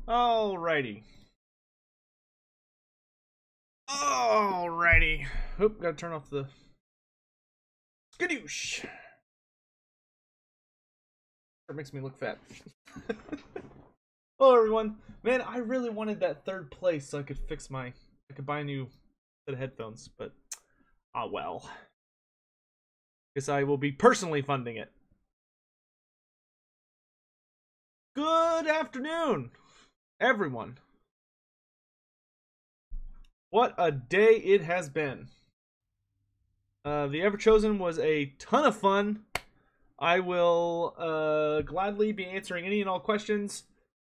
Alrighty. Alrighty. Oop, gotta turn off the skadoosh. That makes me look fat. Hello everyone. Man, I really wanted that third place so I could buy a new set of headphones, but well. Guess I will be personally funding it. Good afternoon, everyone. What a day it has been. The Everchosen was a ton of fun. I will gladly be answering any and all questions.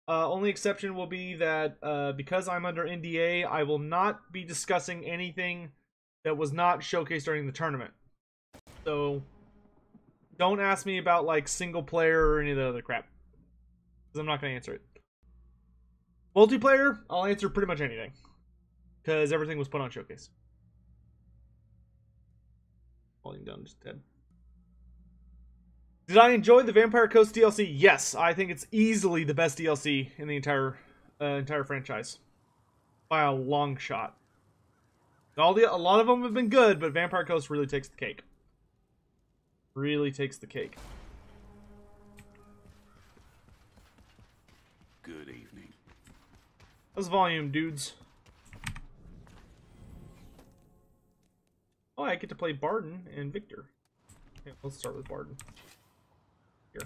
Only exception will be that because I'm under NDA, I will not be discussing anything that was not showcased during the tournament. So don't ask me about like single player or any of the other crap, because I'm not going to answer it. Multiplayer, I'll answer pretty much anything, because everything was put on showcase. Volume down just dead. Did I enjoy the Vampire Coast DLC? Yes, I think it's easily the best DLC in the entire franchise, by a long shot. A lot of them have been good, but Vampire Coast really takes the cake. Really takes the cake. Good evening. How's volume, dudes? Oh, I get to play Barden and Victor. Okay, let's start with Barden. Here.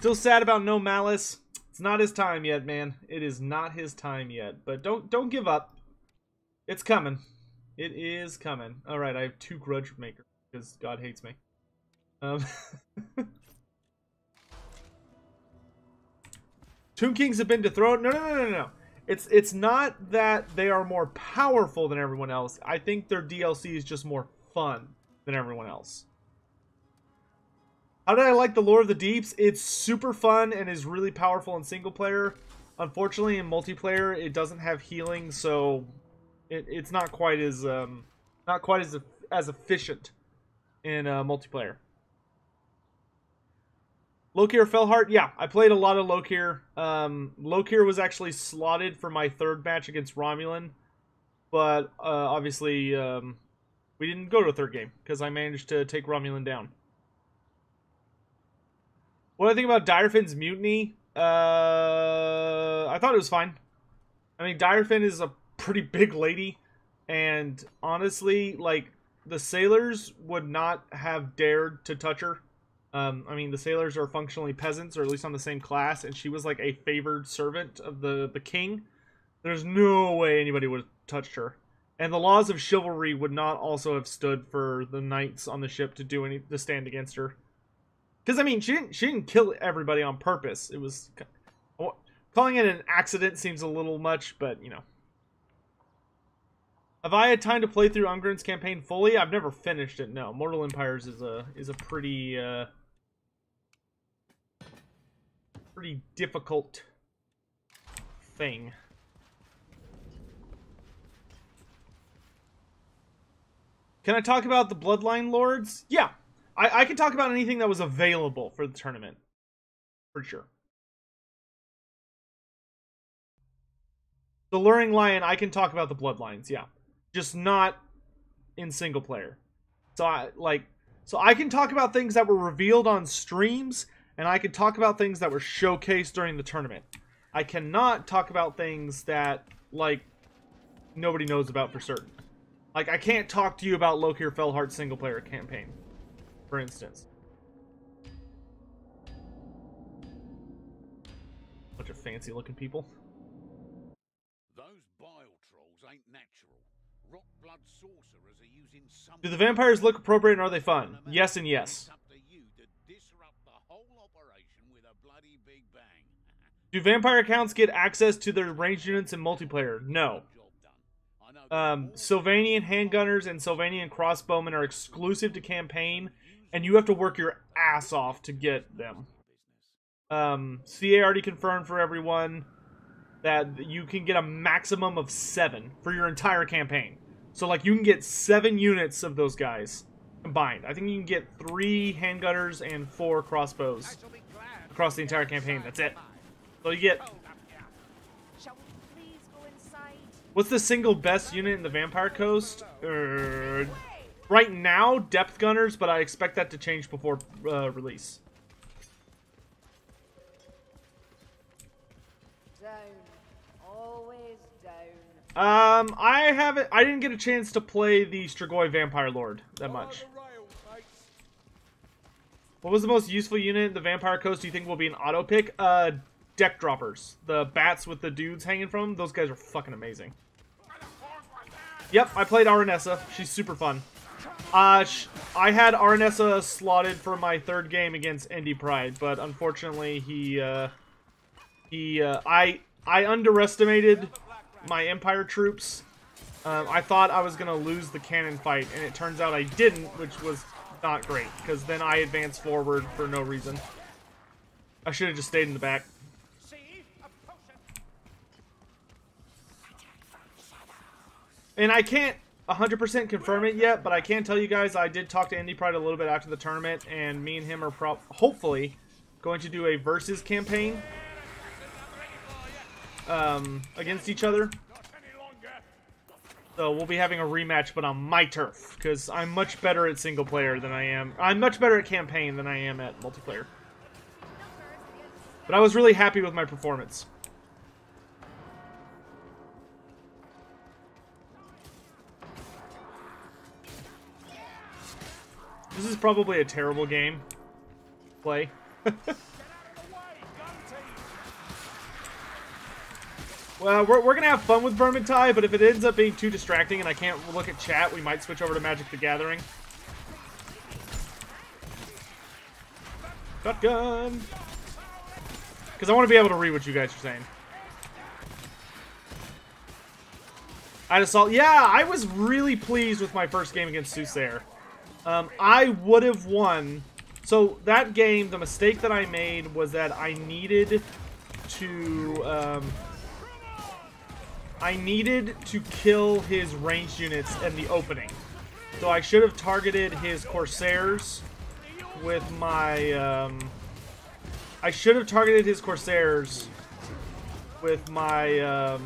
Still sad about No Malice. It's not his time yet, man. It is not his time yet. But don't give up. It's coming. It is coming. All right, I have 2 grudge makers because God hates me. Tomb Kings have been dethroned. No. It's not that they are more powerful than everyone else. I think their DLC is just more fun than everyone else. How did I like the Lore of the Deeps? It's super fun and is really powerful in single player. Unfortunately, in multiplayer, it doesn't have healing, so it's not quite as efficient in multiplayer. Lokir Fellheart, yeah, I played a lot of Lokir. Lokir was actually slotted for my 3rd match against Romulan, but obviously we didn't go to a 3rd game because I managed to take Romulan down. What do I think about Direfen's mutiny? I thought it was fine. I mean, Direfen is a pretty big lady, and honestly, like, the sailors would not have dared to touch her. I mean, the sailors are functionally peasants, or at least on the same class, and she was like a favored servant of the king. There's no way anybody would have touched her. And the laws of chivalry would not also have stood for the knights on the ship to stand against her. Because I mean, she didn't kill everybody on purpose. It was calling it an accident seems a little much, but you know. Have I had time to play through Ungren's campaign fully? I've never finished it. No, Mortal Empires is a pretty difficult thing. Can I talk about the Bloodline Lords? Yeah. I can talk about anything that was available for the tournament. For sure. The Luring Lion, I can talk about the Bloodlines, yeah. Just not in single player. So I can talk about things that were revealed on streams, and I can talk about things that were showcased during the tournament. I cannot talk about things that, like, nobody knows about for certain. Like, I can't talk to you about Lokir Fellheart's single player campaign, for instance. Bunch of fancy looking people. Those bile trolls ain't natural. Rock blood sorcerers are using some. Do the vampires look appropriate and are they fun? Yes and yes. It's up to you to disrupt the whole operation with a bloody big bang. Do vampire accounts get access to their ranged units in multiplayer? No. Sylvanian handgunners and Sylvanian crossbowmen are exclusive to campaign, and you have to work your ass off to get them. CA already confirmed for everyone that you can get a maximum of 7 for your entire campaign. So, like, you can get 7 units of those guys combined. I think you can get 3 handgunners and 4 crossbows across the entire campaign. That's it. So you get. Shall we please go inside? What's the single best unit in the Vampire Coast? Right now, Depth Gunners, but I expect that to change before release. Down. Always down. I didn't get a chance to play the Strigoi Vampire Lord that much. What was the most useful unit in the Vampire Coast do you think will be an auto pick? Deck droppers. The bats with the dudes hanging from them. Those guys are fucking amazing. Yep, I played Aranessa. She's super fun. I had Aranessa slotted for my third game against Indy Pride, but unfortunately I underestimated my Empire troops. I thought I was gonna lose the cannon fight, and it turns out I didn't, which was not great, because then I advanced forward for no reason. I should have just stayed in the back. And I can't 100% confirm it yet, but I can tell you guys I did talk to Indy Pride a little bit after the tournament, and me and him are hopefully going to do a versus campaign against each other. So we'll be having a rematch, but on my turf, because I'm much better at single player than I am. I'm much better at campaign than I am at multiplayer. But I was really happy with my performance. This is probably a terrible game. Play. Well, we're gonna have fun with Vermintide, but if it ends up being too distracting and I can't look at chat, we might switch over to Magic the Gathering. Shotgun! Because I want to be able to read what you guys are saying. I'd assault. Yeah, I was really pleased with my first game against Soothsayer. I would have won. So that game, the mistake that I made was that I needed to kill his ranged units in the opening. So I should have targeted his Corsairs with my,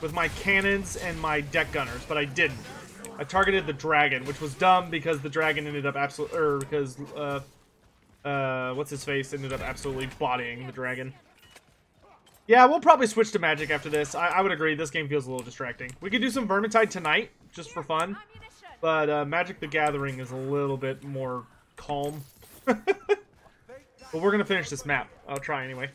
with my cannons and my deck gunners, but I didn't. I targeted the dragon, which was dumb because the dragon ended up what's his face ended up absolutely bodying the dragon. Yeah, we'll probably switch to Magic after this. I would agree, this game feels a little distracting. We could do some Vermintide tonight, just for fun. But Magic the Gathering is a little bit more calm. But we're gonna finish this map. I'll try anyway.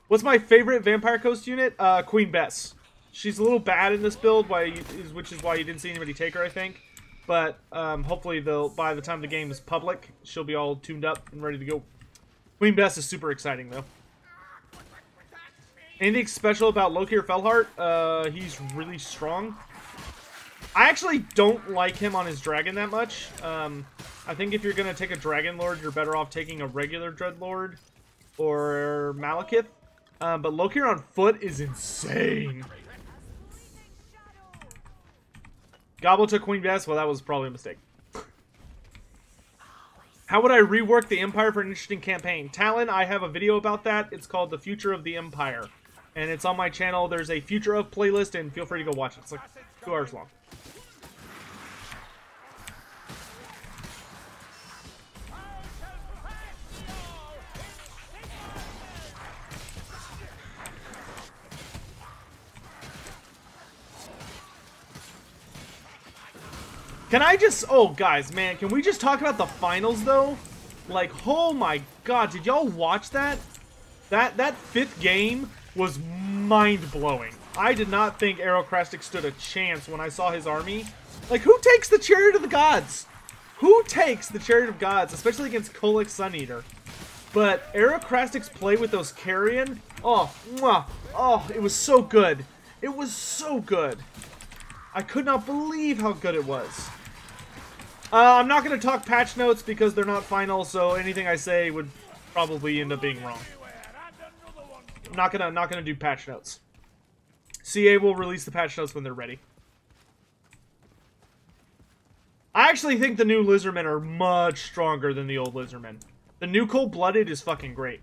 What's my favorite Vampire Coast unit? Queen Bess. She's a little bad in this build, which is why you didn't see anybody take her, I think. But hopefully, by the time the game is public, she'll be all tuned up and ready to go. Queen Bess is super exciting, though. Anything special about Loki or Felheart? He's really strong. I actually don't like him on his dragon that much. I think if you're going to take a Dragon Lord, you're better off taking a regular Dreadlord or Malekith. But Loki on foot is insane. Gobble took Queen Bess. Well, that was probably a mistake. How would I rework the Empire for an interesting campaign? Talon, I have a video about that. It's called The Future of the Empire. And it's on my channel. There's a Future of playlist, and feel free to go watch it. It's like 2 hours long. Can I just... Oh, guys, man. Can we just talk about the finals, though? Like, oh my god. Did y'all watch that? That 5th game was mind-blowing. I did not think Aerocrastic stood a chance when I saw his army. Like, who takes the Chariot of the Gods? Who takes the Chariot of Gods? Especially against Kolek Suneater. But Aerocrastic's play with those Carrion... Oh, mwah, oh, it was so good. It was so good. I could not believe how good it was. I'm not going to talk patch notes because they're not final, so anything I say would probably end up being wrong. I'm not gonna do patch notes. CA will release the patch notes when they're ready. I actually think the new Lizardmen are much stronger than the old Lizardmen. The new Cold-Blooded is fucking great.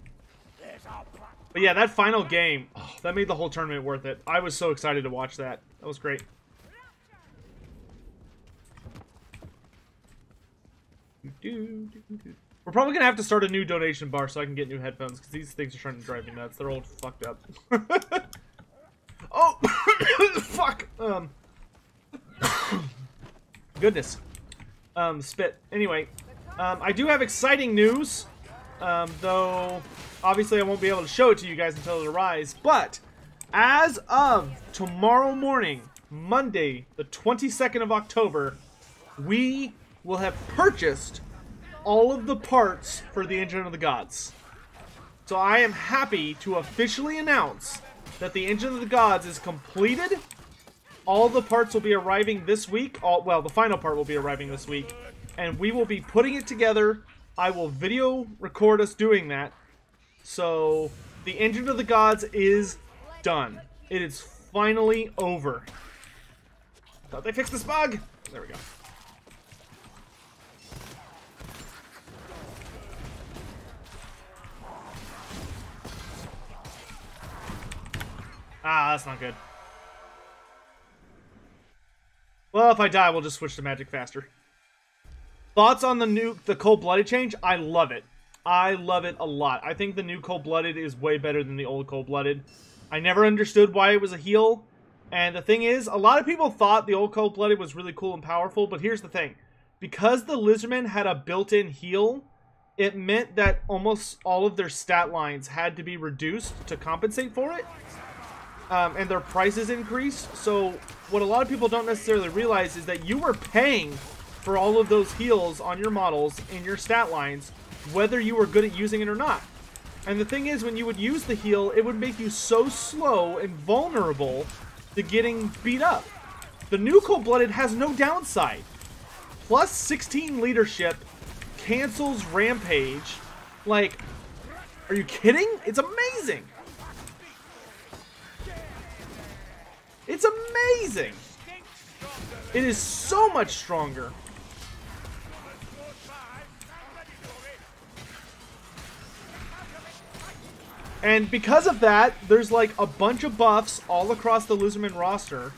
But yeah, that final game, oh, that made the whole tournament worth it. I was so excited to watch that. That was great. We're probably going to have to start a new donation bar so I can get new headphones, because these things are trying to drive me nuts. They're all fucked up. Oh! Fuck! Goodness. Spit. Anyway, I do have exciting news, though obviously I won't be able to show it to you guys until it arrives, but as of tomorrow morning, Monday, the 22nd of October, we will have purchased all of the parts for the Engine of the Gods. So I am happy to officially announce that the Engine of the Gods is completed. All the parts will be arriving this week. Well, the final part will be arriving this week. And we will be putting it together. I will video record us doing that. So, the Engine of the Gods is done. It is finally over. Thought they fixed this bug. There we go. Ah, that's not good. Well, if I die, we'll just switch to magic faster. Thoughts on the Cold-Blooded change? I love it. I love it a lot. I think the new Cold-Blooded is way better than the old Cold-Blooded. I never understood why it was a heal. And the thing is, a lot of people thought the old Cold-Blooded was really cool and powerful, but here's the thing. Because the Lizardmen had a built-in heal, it meant that almost all of their stat lines had to be reduced to compensate for it. And their prices increased. So what a lot of people don't necessarily realize is that you were paying for all of those heals on your models in your stat lines, whether you were good at using it or not. And the thing is, when you would use the heal, it would make you so slow and vulnerable to getting beat up. The new Cold-Blooded has no downside. Plus 16 leadership, cancels rampage. Like, are you kidding? It's amazing. It's amazing. It is so much stronger. And because of that, there's like a bunch of buffs all across the Lizardmen roster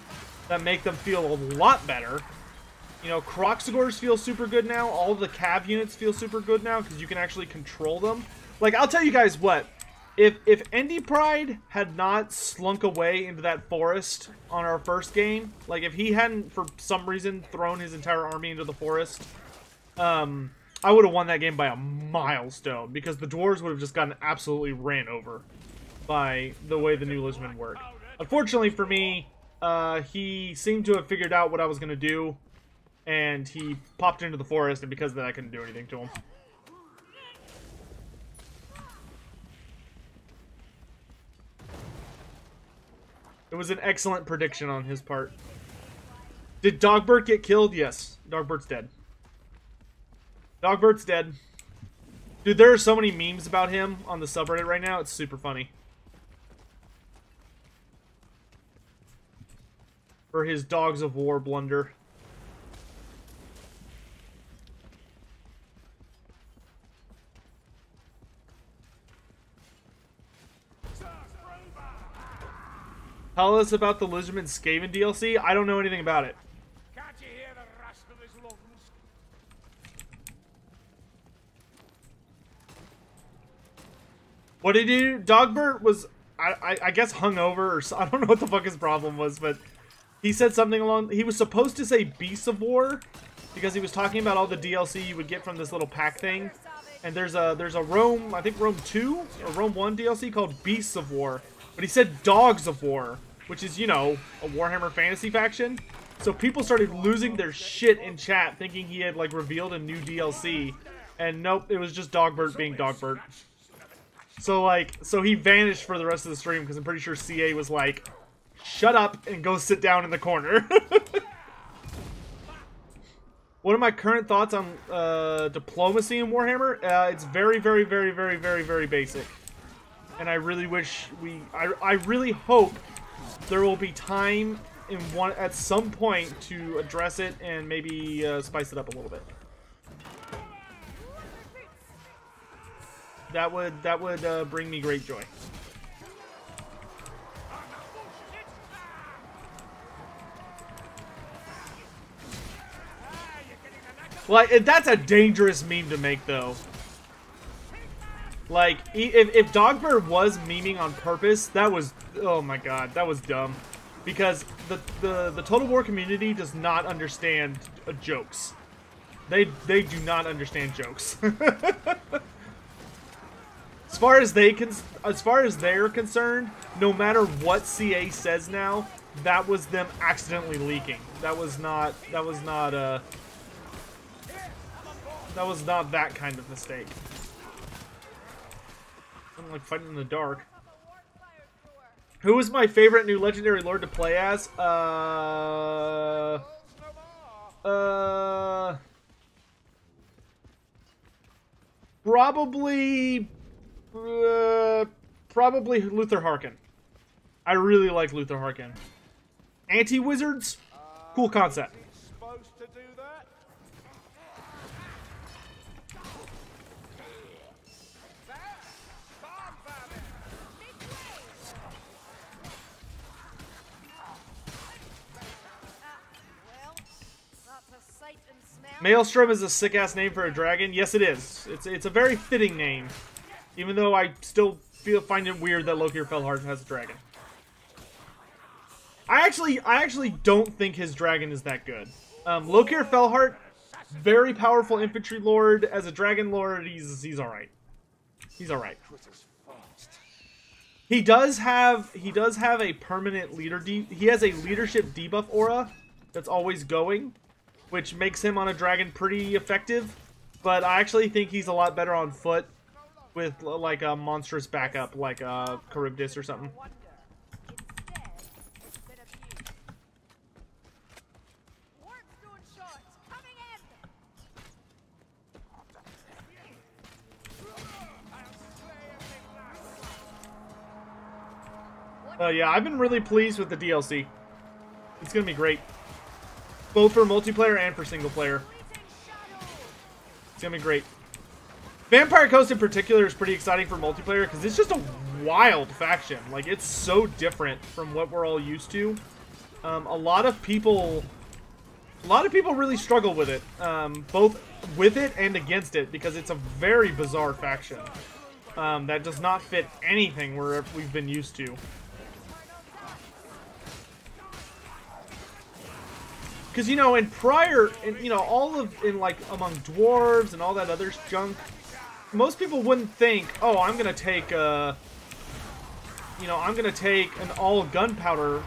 that make them feel a lot better. You know, Croxagors feel super good now. All of the Cav units feel super good now because you can actually control them. Like, I'll tell you guys what. If Endy Pride had not slunk away into that forest on our first game, like if he hadn't for some reason thrown his entire army into the forest, I would have won that game by a milestone because the dwarves would have just gotten absolutely ran over by the way the new Lizardmen work. Unfortunately for me, he seemed to have figured out what I was going to do, and he popped into the forest, and because of that I couldn't do anything to him. It was an excellent prediction on his part. Did Dogbert get killed? Yes. Dogbert's dead. Dogbert's dead. Dude, there are so many memes about him on the subreddit right now. It's super funny. For his Dogs of War blunder. Tell us about the Lizardmen Skaven DLC. I don't know anything about it. Can't you hear the rust of his lungs? What did he do? Dogbert was, I guess, hungover, or I don't know what the fuck his problem was, but he said something along. He was supposed to say Beasts of War because he was talking about all the DLC you would get from this little pack thing. And there's a Rome, I think Rome 2 or Rome 1 DLC called Beasts of War, but he said Dogs of War, which is, you know, a Warhammer Fantasy faction. So people started losing their shit in chat thinking he had, like, revealed a new DLC. And nope, it was just Dogbert being Dogbert. So, like, so he vanished for the rest of the stream because I'm pretty sure CA was like, shut up and go sit down in the corner. What are my current thoughts on diplomacy in Warhammer? It's very, very, very, very, very, very basic. And I really wish I really hope there will be time at some point to address it and maybe spice it up a little bit. That would bring me great joy. Like, that's a dangerous meme to make, though. Like, if Dogbird was memeing on purpose, that was, oh my god, that was dumb. Because the Total War community does not understand jokes. They do not understand jokes. As far as they're concerned, no matter what CA says now, that was them accidentally leaking. That was not that kind of mistake. I'm like fighting in the dark. Who is my favorite new legendary lord to play as? Probably Luther Harkin. I really like Luther Harkin. Anti-wizards? Cool concept. Maelstrom is a sick-ass name for a dragon. Yes, it is. It's a very fitting name. Even though I still find it weird that Lokir Felhart has a dragon. I actually don't think his dragon is that good. Lokir Felhart, very powerful infantry lord. As a dragon lord, he's alright. He's alright. He does have a permanent leader. He has a leadership debuff aura that's always going, which makes him on a dragon pretty effective. But I actually think he's a lot better on foot with like a monstrous backup, like Charybdis or something. Yeah, I've been really pleased with the DLC. It's gonna be great. Both for multiplayer and for single player. It's gonna be great. Vampire Coast in particular is pretty exciting for multiplayer because it's just a wild faction. Like, it's so different from what we're all used to. A lot of people really struggle with it, both with it and against it, because it's a very bizarre faction that does not fit anything we've been used to. Because, you know, in like among dwarves and all that other junk, most people wouldn't think, oh, I'm gonna take an all gunpowder,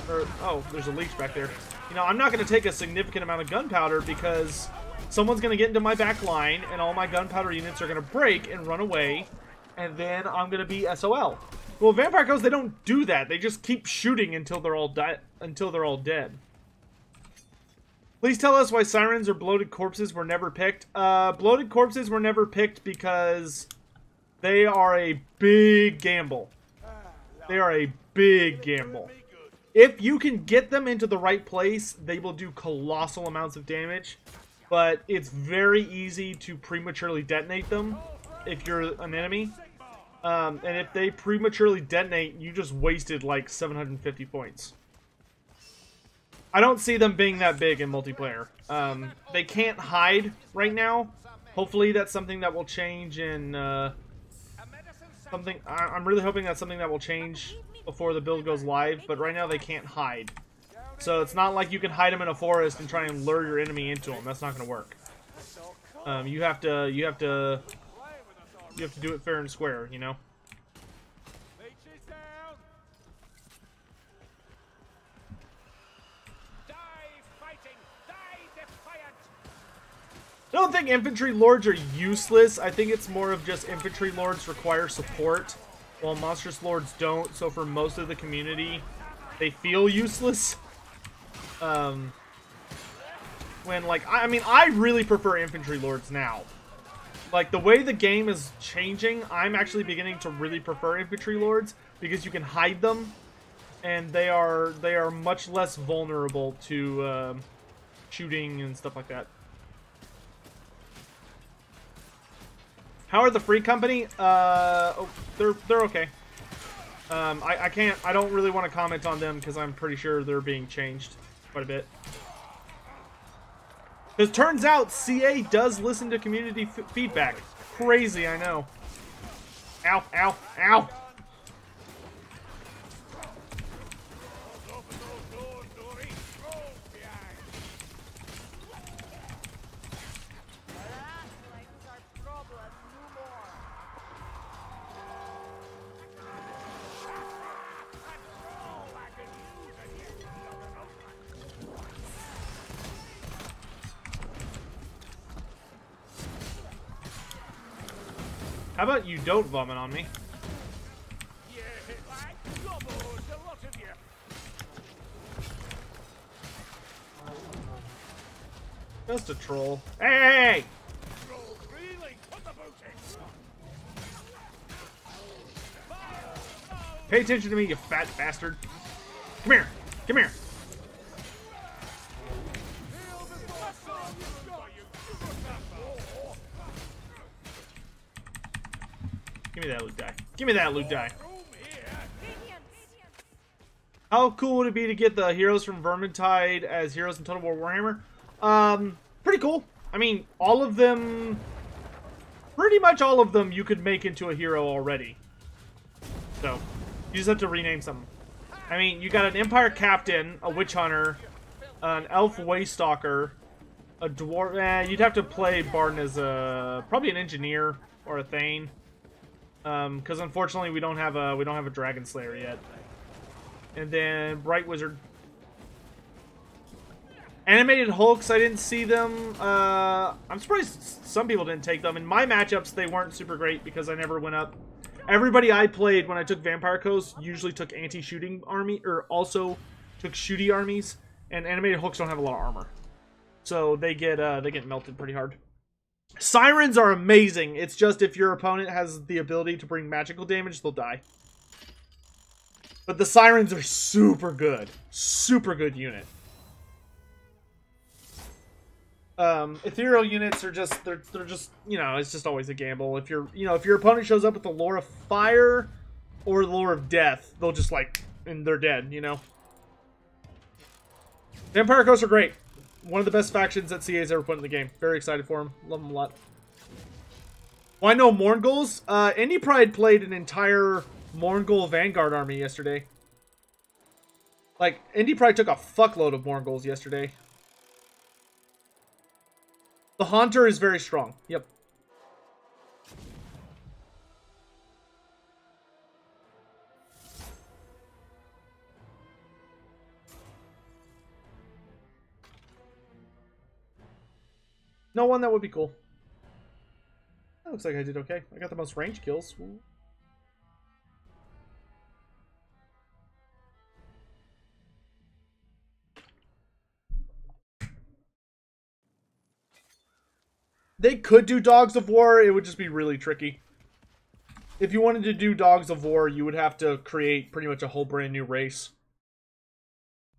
or, oh, there's a leech back there. You know, I'm not gonna take a significant amount of gunpowder because someone's gonna get into my back line and all my gunpowder units are gonna break and run away, and then I'm gonna be SOL. Well, Vampire Coast, they don't do that. They just keep shooting until they're all dead. Please tell us why Sirens or Bloated Corpses were never picked. Bloated Corpses were never picked because they are a big gamble. They are a big gamble. If you can get them into the right place, they will do colossal amounts of damage. But it's very easy to prematurely detonate them if you're an enemy. And if they prematurely detonate, you just wasted like 750 points. I don't see them being that big in multiplayer. They can't hide right now. Hopefully that's something that will change in I'm really hoping that's something that will change before the build goes live, but right now they can't hide. So it's not like you can hide them in a forest and try and lure your enemy into them. That's not going to work. You have to do it fair and square, you know? I don't think infantry lords are useless. I think it's more of just infantry lords require support, while monstrous lords don't. So for most of the community, they feel useless. When, like, I mean, I really prefer infantry lords now. Like, the way the game is changing, I'm actually beginning to really prefer infantry lords, because you can hide them, and they are much less vulnerable to shooting and stuff like that. How are the Free Company? Oh, they're okay. I don't really want to comment on them because I'm pretty sure they're being changed quite a bit. Because turns out CA does listen to community feedback. Crazy, I know. Ow, ow, ow! How about you don't vomit on me? Just a troll. Hey! Pay attention to me, you fat bastard. Come here. Come here. Give me that loot die. Give me that loot die. How cool would it be to get the heroes from Vermintide as heroes in Total War Warhammer? Pretty cool. I mean, all of them... Pretty much all of them you could make into a hero already. So, you just have to rename something. I mean, you got an Empire Captain, a Witch Hunter, an Elf Waystalker, a Dwarf... you'd have to play Barden as a... Probably an Engineer or a Thane. Because unfortunately we don't have a Dragon Slayer yet. And then Bright Wizard. Animated Hulks, I didn't see them. I'm surprised some people didn't take them. In my matchups, they weren't super great because I never went up. Everybody I played when I took Vampire Coast usually took anti-shooting army, or also took shooty armies. And Animated Hulks don't have a lot of armor, so they get melted pretty hard. Sirens are amazing. It's just if your opponent has the ability to bring magical damage, they'll die. But the Sirens are super good. Super good unit. Ethereal units are just, they're just, you know, it's just always a gamble. If if your opponent shows up with the Lore of Fire or the Lore of Death, they'll just and they're dead, you know. Vampire Coasts are great. One of the best factions that CA's ever put in the game. Very excited for them. Love them a lot. Why no Morngulls? Indie Pride played an entire Morngul Vanguard army yesterday. Indie Pride took a fuckload of Morngulls yesterday. The Haunter is very strong. Yep. No one, that would be cool. That looks like I did okay. I got the most range kills. Ooh. They could do Dogs of War, it would just be really tricky. If you wanted to do Dogs of War, you would have to create pretty much a whole brand new race.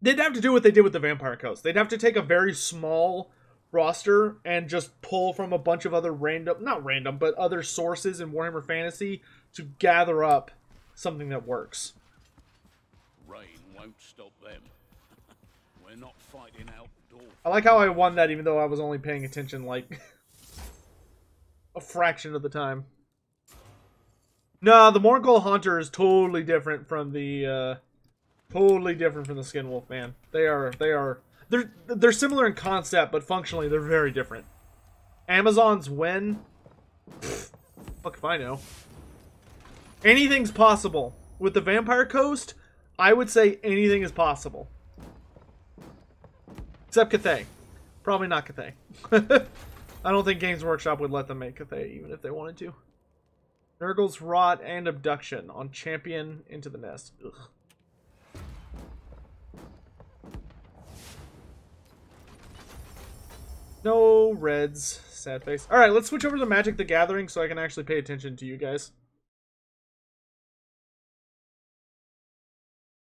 They'd have to do what they did with the Vampire Coast. They'd have to take a very small roster and just pull from a bunch of other not random, but other sources in Warhammer Fantasy to gather up something that works. Rain won't stop them. We're not fighting outdoors. I like how I won that even though I was only paying attention a fraction of the time. No, the Morgul Haunter is totally different from the Skinwolf, man. They're similar in concept, but functionally they're very different. Amazon's win? Pfft, fuck if I know. Anything's possible. With the Vampire Coast, I would say anything is possible. Except Cathay. Probably not Cathay. I don't think Games Workshop would let them make Cathay, even if they wanted to. Nurgle's Rot and Abduction on Champion into the Nest. Ugh. No reds. Sad face. Alright, let's switch over to Magic the Gathering so I can actually pay attention to you guys.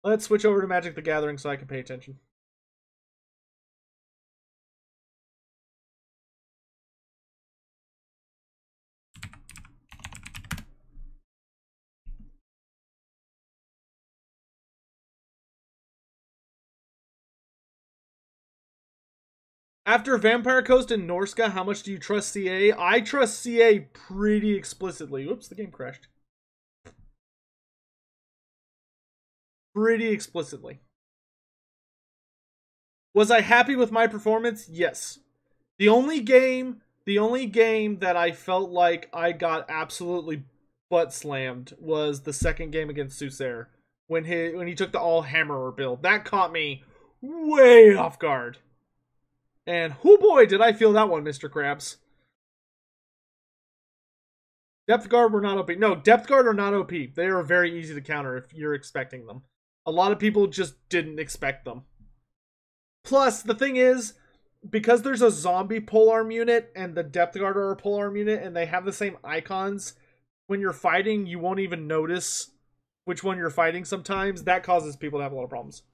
Let's switch over to Magic the Gathering so I can pay attention. After Vampire Coast and Norska, how much do you trust CA? I trust CA pretty explicitly. Oops, the game crashed. Pretty explicitly. Was I happy with my performance? Yes. The only game that I felt like I got absolutely butt slammed was the second game against Susair. When he took the all hammerer build. That caught me way off guard. And oh boy, did I feel that one, Mr. Krabs. Depth Guard were not OP. No, Depth Guard are not OP. They are very easy to counter if you're expecting them. A lot of people just didn't expect them. Plus, the thing is, because there's a zombie polearm unit and the Depth Guard are a polearm unit and they have the same icons, when you're fighting, you won't even notice which one you're fighting sometimes. That causes people to have a lot of problems.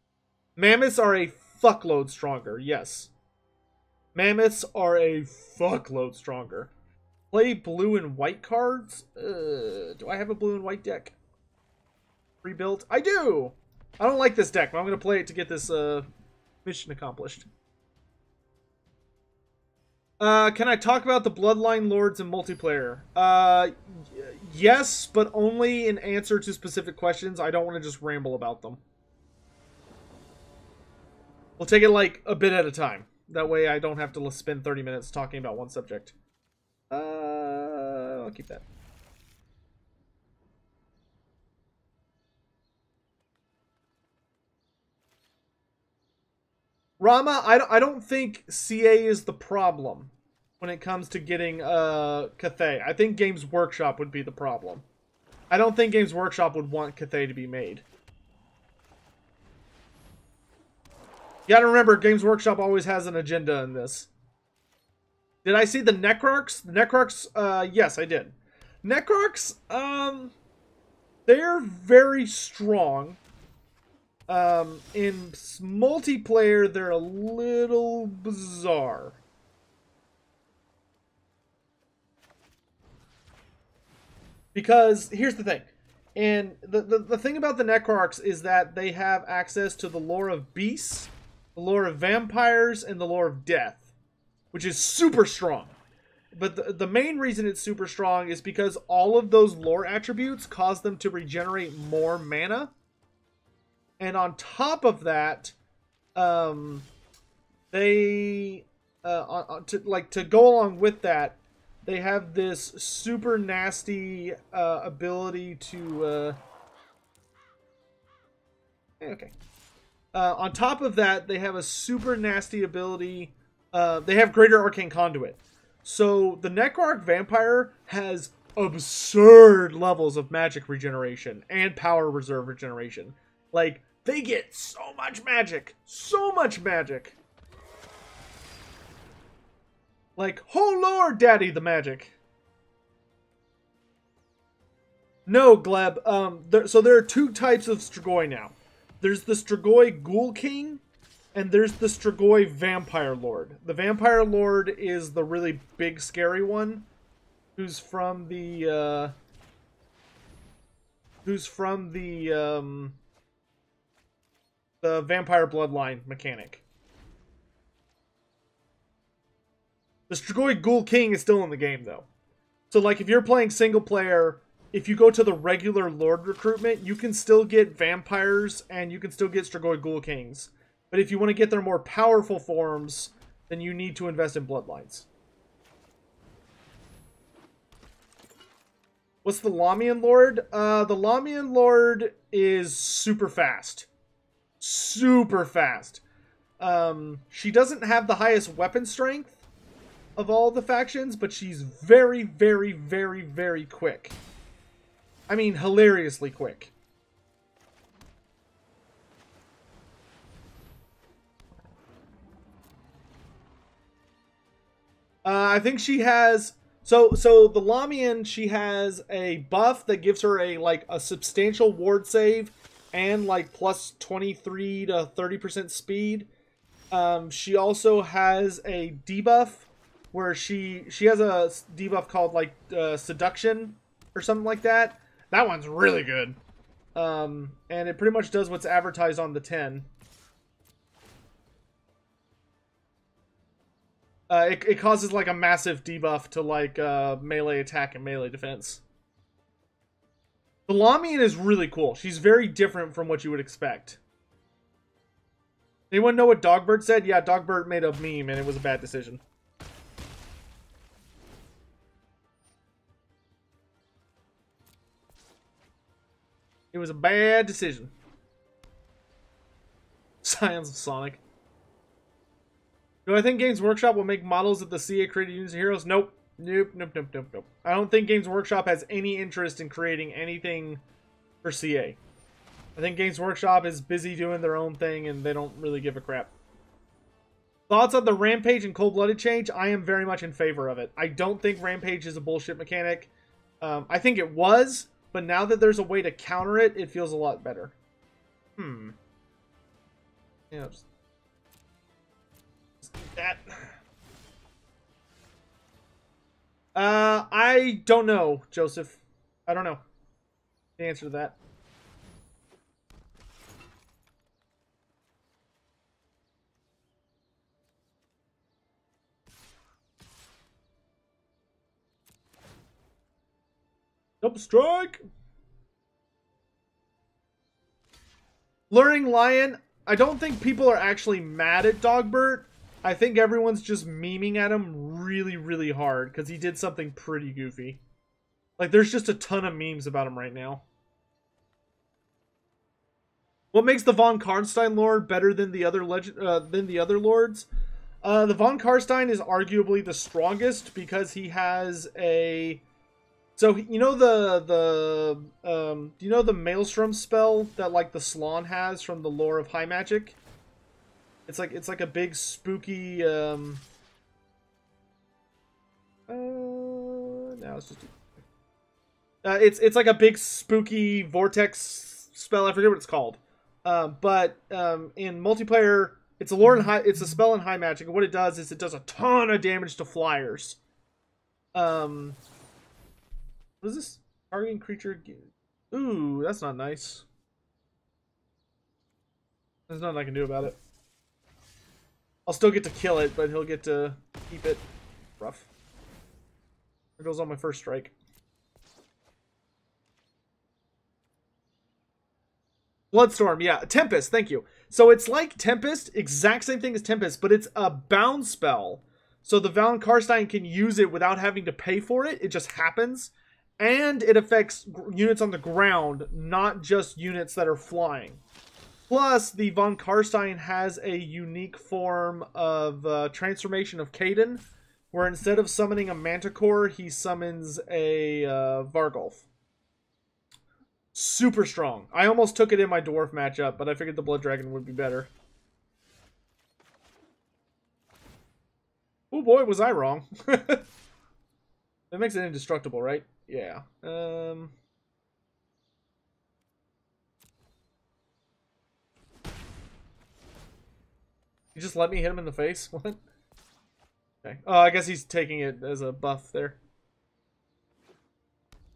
Mammoths are a fuckload stronger, yes. Mammoths are a fuckload stronger. Play blue and white cards? Do I have a blue and white deck? Rebuilt? I do! I don't like this deck, but I'm going to play it to get this mission accomplished. Can I talk about the Bloodline Lords in multiplayer? Yes, but only in answer to specific questions. I don't want to just ramble about them. We'll take it like a bit at a time. That way I don't have to spend 30 minutes talking about one subject. I'll keep that. Rama, I don't think CA is the problem when it comes to getting Cathay. I think Games Workshop would be the problem. I don't think Games Workshop would want Cathay to be made. You gotta remember, Games Workshop always has an agenda in this. Did I see the Necrarchs? The Necrarchs, yes, I did. Necrarchs, they're very strong. In multiplayer, they're a little bizarre. Because, here's the thing. And the thing about the Necrarchs is that they have access to the lore of beasts, the lore of vampires, and the lore of death, which is super strong. But the main reason it's super strong is because all of those lore attributes cause them to regenerate more mana. And on top of that, to go along with that, they have this super nasty ability to okay. On top of that, they have a super nasty ability. They have Greater Arcane Conduit. So the Necrarch Vampire has absurd levels of magic regeneration and power reserve regeneration. Like, they get so much magic. So much magic. Like, oh lord, daddy, the magic. No, Gleb. So there are two types of Strigoi now. There's the Strigoi Ghoul King, and there's the Strigoi Vampire Lord. The Vampire Lord is the really big, scary one, who's from the Vampire Bloodline mechanic. The Strigoi Ghoul King is still in the game, though. So, like, if you're playing single player, if you go to the regular Lord recruitment, you can still get vampires, and you can still get Strigoi Ghoul Kings. But if you want to get their more powerful forms, then you need to invest in Bloodlines. What's the Lamian Lord? The Lamian Lord is super fast. Super fast. She doesn't have the highest weapon strength of all the factions, but she's very, very, very, very quick. I mean, hilariously quick. I think she has... So the Lamian, she has a buff that gives her a substantial ward save and like plus 23 to 30% speed. She also has a debuff where she has a debuff called like seduction or something like that. That one's really good. And it pretty much does what's advertised on the 10. It causes like a massive debuff to like melee attack and melee defense. The Lamian is really cool. She's very different from what you would expect. Anyone know what Dogbert said? Yeah, Dogbert made a meme and it was a bad decision. It was a bad decision. Science of Sonic. Do I think Games Workshop will make models of the CA created units of heroes? Nope. Nope. I don't think Games Workshop has any interest in creating anything for CA. I think Games Workshop is busy doing their own thing and they don't really give a crap. Thoughts on the Rampage and Cold-Blooded change? I am very much in favor of it. I don't think Rampage is a bullshit mechanic. I think it was, but now that there's a way to counter it, it feels a lot better. Yeah, just eat that. I don't know, Joseph. I don't know the answer to that. Double strike! Luring Lion. I don't think people are actually mad at Dogbert. I think everyone's just memeing at him really, really hard because he did something pretty goofy. Like, there's just a ton of memes about him right now. What makes the Von Karnstein Lord better than the other lords? The Von Karnstein is arguably the strongest because he has a... So, you know do you know the Maelstrom spell that like the Slann has from the lore of High Magic? It's like a big spooky now it's just it's like a big spooky vortex spell. I forget what it's called. But in multiplayer, it's a lore in it's a spell in High Magic, and what it does is it does a ton of damage to flyers. What is this? Targeting creature. Ooh, that's not nice. There's nothing I can do about it. I'll still get to kill it, but he'll get to keep it. Rough. There goes on my first strike. Bloodstorm, yeah. Tempest, thank you. So it's like Tempest, exact same thing as Tempest, but it's a bound spell. So the Von Karnstein can use it without having to pay for it. It just happens. And it affects units on the ground, not just units that are flying. Plus, the Von Karnstein has a unique form of transformation of Caden, where instead of summoning a Manticore, he summons a Vargulf. Super strong. I almost took it in my Dwarf matchup, but I figured the Blood Dragon would be better. Oh boy, was I wrong. That makes it indestructible, right? Yeah. You just let me hit him in the face? What? Okay. Oh, I guess he's taking it as a buff there.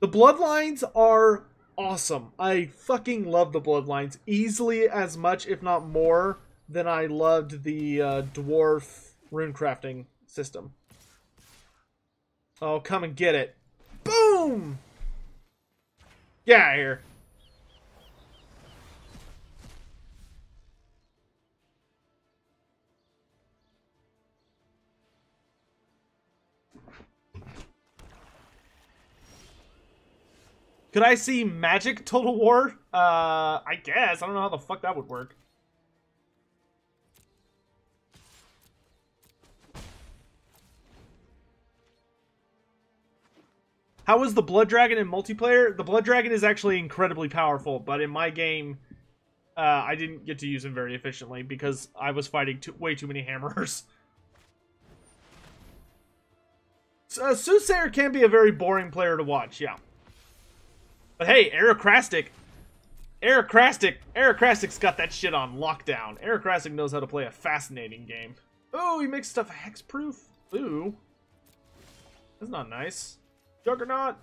The Bloodlines are awesome. I fucking love the Bloodlines. Easily as much, if not more, than I loved the Dwarf runecrafting system. Oh, come and get it. Boom! Get out of here. Could I see Magic Total War? I guess. I don't know how the fuck that would work. How was the Blood Dragon in multiplayer? The Blood Dragon is actually incredibly powerful, but in my game, I didn't get to use him very efficiently because I was fighting way too many hammerers. Soothsayer can be a very boring player to watch, yeah. But hey, Ericrastic's got that shit on lockdown. Ericrastic knows how to play a fascinating game. Oh, he makes stuff hexproof? Ooh. That's not nice. Juggernaut!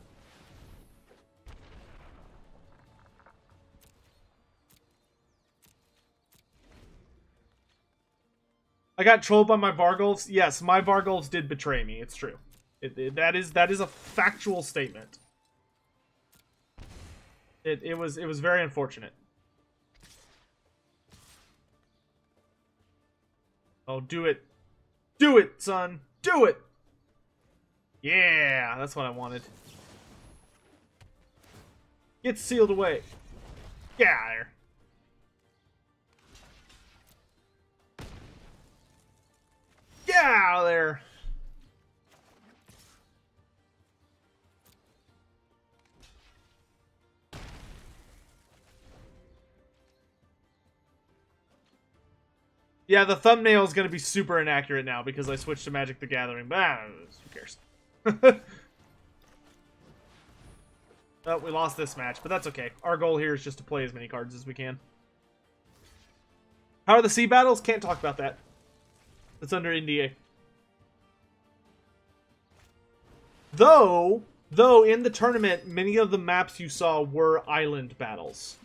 I got trolled by my Vargulfs. Yes, my Vargulfs did betray me. It's true. That is a factual statement. It was very unfortunate. Oh, do it. Do it, son. Do it. Yeah, that's what I wanted. Get sealed away. Get out of there. Get out of there. Yeah, the thumbnail is going to be super inaccurate now because I switched to Magic the Gathering, but who cares? Oh, we lost this match, but that's okay. Our goal here is just to play as many cards as we can. How are the sea battles? Can't talk about that. It's under NDA. Though in the tournament, many of the maps you saw were island battles.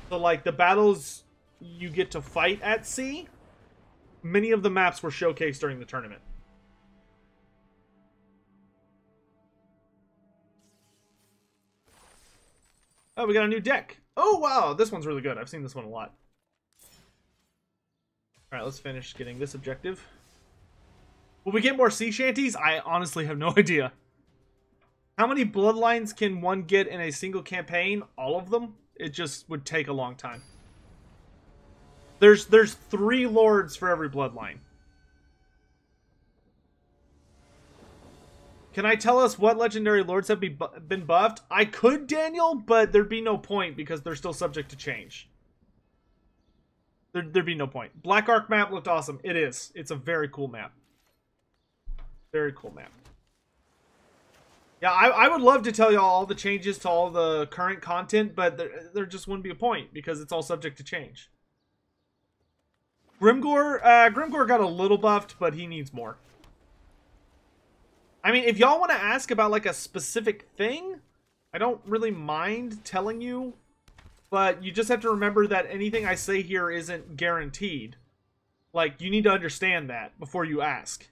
So, like, the battles you get to fight at sea, many of the maps were showcased during the tournament. Oh, we got a new deck. Oh, wow, this one's really good. I've seen this one a lot. Alright, let's finish getting this objective. Will we get more sea shanties? I honestly have no idea. How many bloodlines can one get in a single campaign? All of them? It just would take a long time. There's 3 lords for every bloodline. Can I tell us what legendary lords have been buffed? I could, Daniel, but there'd be no point because they're still subject to change. There'd be no point. Black Ark map looked awesome. It is. It's a very cool map. Very cool map. Yeah, I would love to tell y'all all the changes to all the current content, but there just wouldn't be a point because it's all subject to change. Grimgor got a little buffed, but he needs more. I mean, if y'all want to ask about, like, a specific thing, I don't really mind telling you, but you just have to remember that anything I say here isn't guaranteed. Like, you need to understand that before you ask.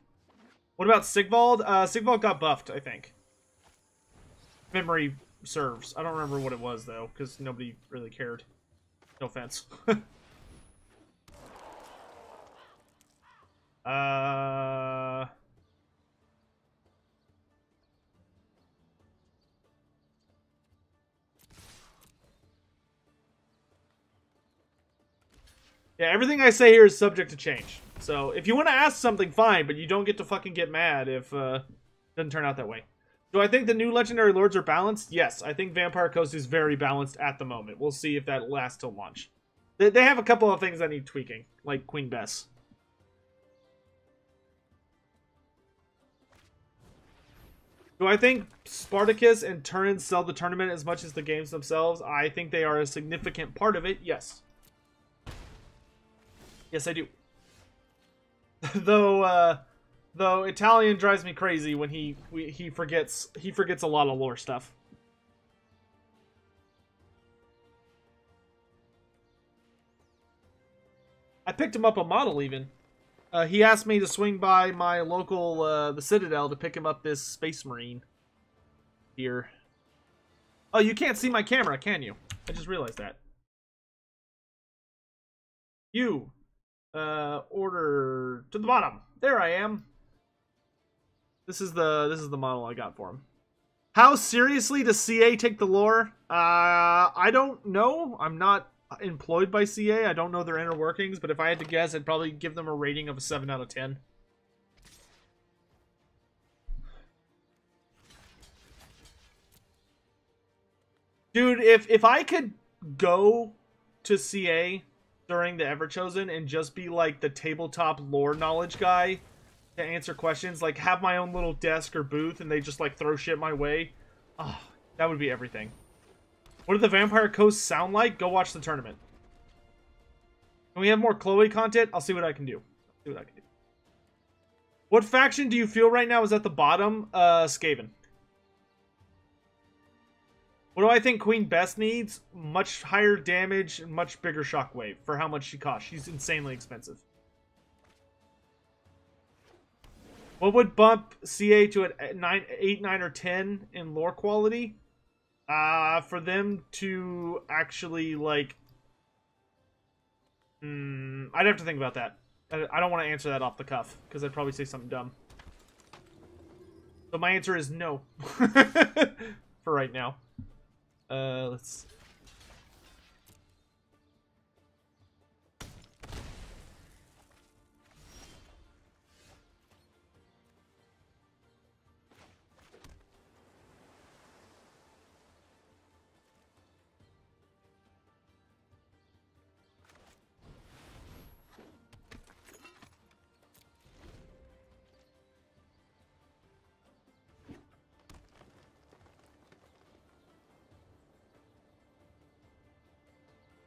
What about Sigvald? Sigvald got buffed, I think. Memory serves. I don't remember what it was, though, because nobody really cared. No offense. Yeah, everything I say here is subject to change. So, if you want to ask something, fine, but you don't get to fucking get mad if it doesn't turn out that way. Do I think the new Legendary Lords are balanced? Yes, I think Vampire Coast is very balanced at the moment. We'll see if that lasts till launch. They have a couple of things that need tweaking, like Queen Bess. Do I think Spartacus and Turin sell the tournament as much as the games themselves? I think they are a significant part of it, yes. Yes, I do. Though Italian drives me crazy when he forgets a lot of lore stuff. I picked him up a model even. He asked me to swing by my local the Citadel to pick him up this Space Marine here. Oh, you can't see my camera, can you? I just realized that. You order to the bottom. There I am. This is the model I got for him. How seriously does CA take the lore? I don't know. I'm not employed by CA. I don't know their inner workings, but if I had to guess, I'd probably give them a rating of a 7 out of 10. Dude, if I could go to CA during the Everchosen and just be like the tabletop lore knowledge guy to answer questions, like have my own little desk or booth and they just like throw shit my way, oh, that would be everything. What do the Vampire Coasts sound like? Go watch the tournament. Can we have more Chloe content? I'll see what I can do. What faction do you feel right now is at the bottom? Skaven. What do I think Queen Bess needs? Much higher damage and much bigger shockwave for how much she costs. She's insanely expensive. What would bump CA to an 9, 8, 9, or 10 in lore quality? For them to actually, like... I'd have to think about that. I don't want to answer that off the cuff, because I'd probably say something dumb. So my answer is no. For right now. Let's...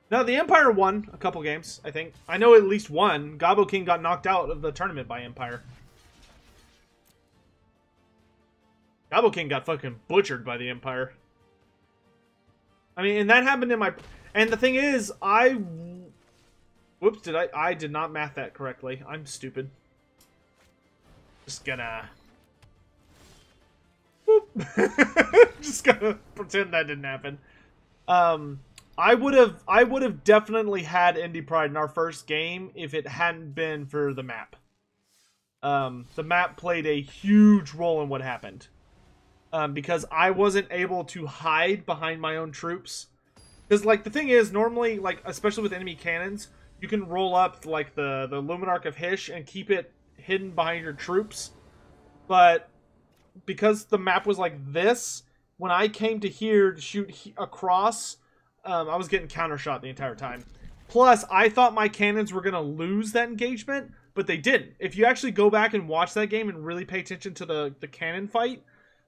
No, the Empire won a couple games, I think. I know at least one. Gobbo King got knocked out of the tournament by Empire. Gobbo King got fucking butchered by the Empire. I mean, and that happened in my... And the thing is, Whoops, I did not math that correctly. I'm stupid. Just gonna... Whoop. Just gonna pretend that didn't happen. I would have definitely had Indie Pride in our first game if it hadn't been for the map. The map played a huge role in what happened. Because I wasn't able to hide behind my own troops. Because, like, the thing is, normally, like, especially with enemy cannons, you can roll up, like, the Luminarch of Hysh and keep it hidden behind your troops. But because the map was like this, when I came to here to shoot across... I was getting countershot the entire time. Plus, I thought my cannons were going to lose that engagement, but they didn't. If you actually go back and watch that game and really pay attention to the cannon fight,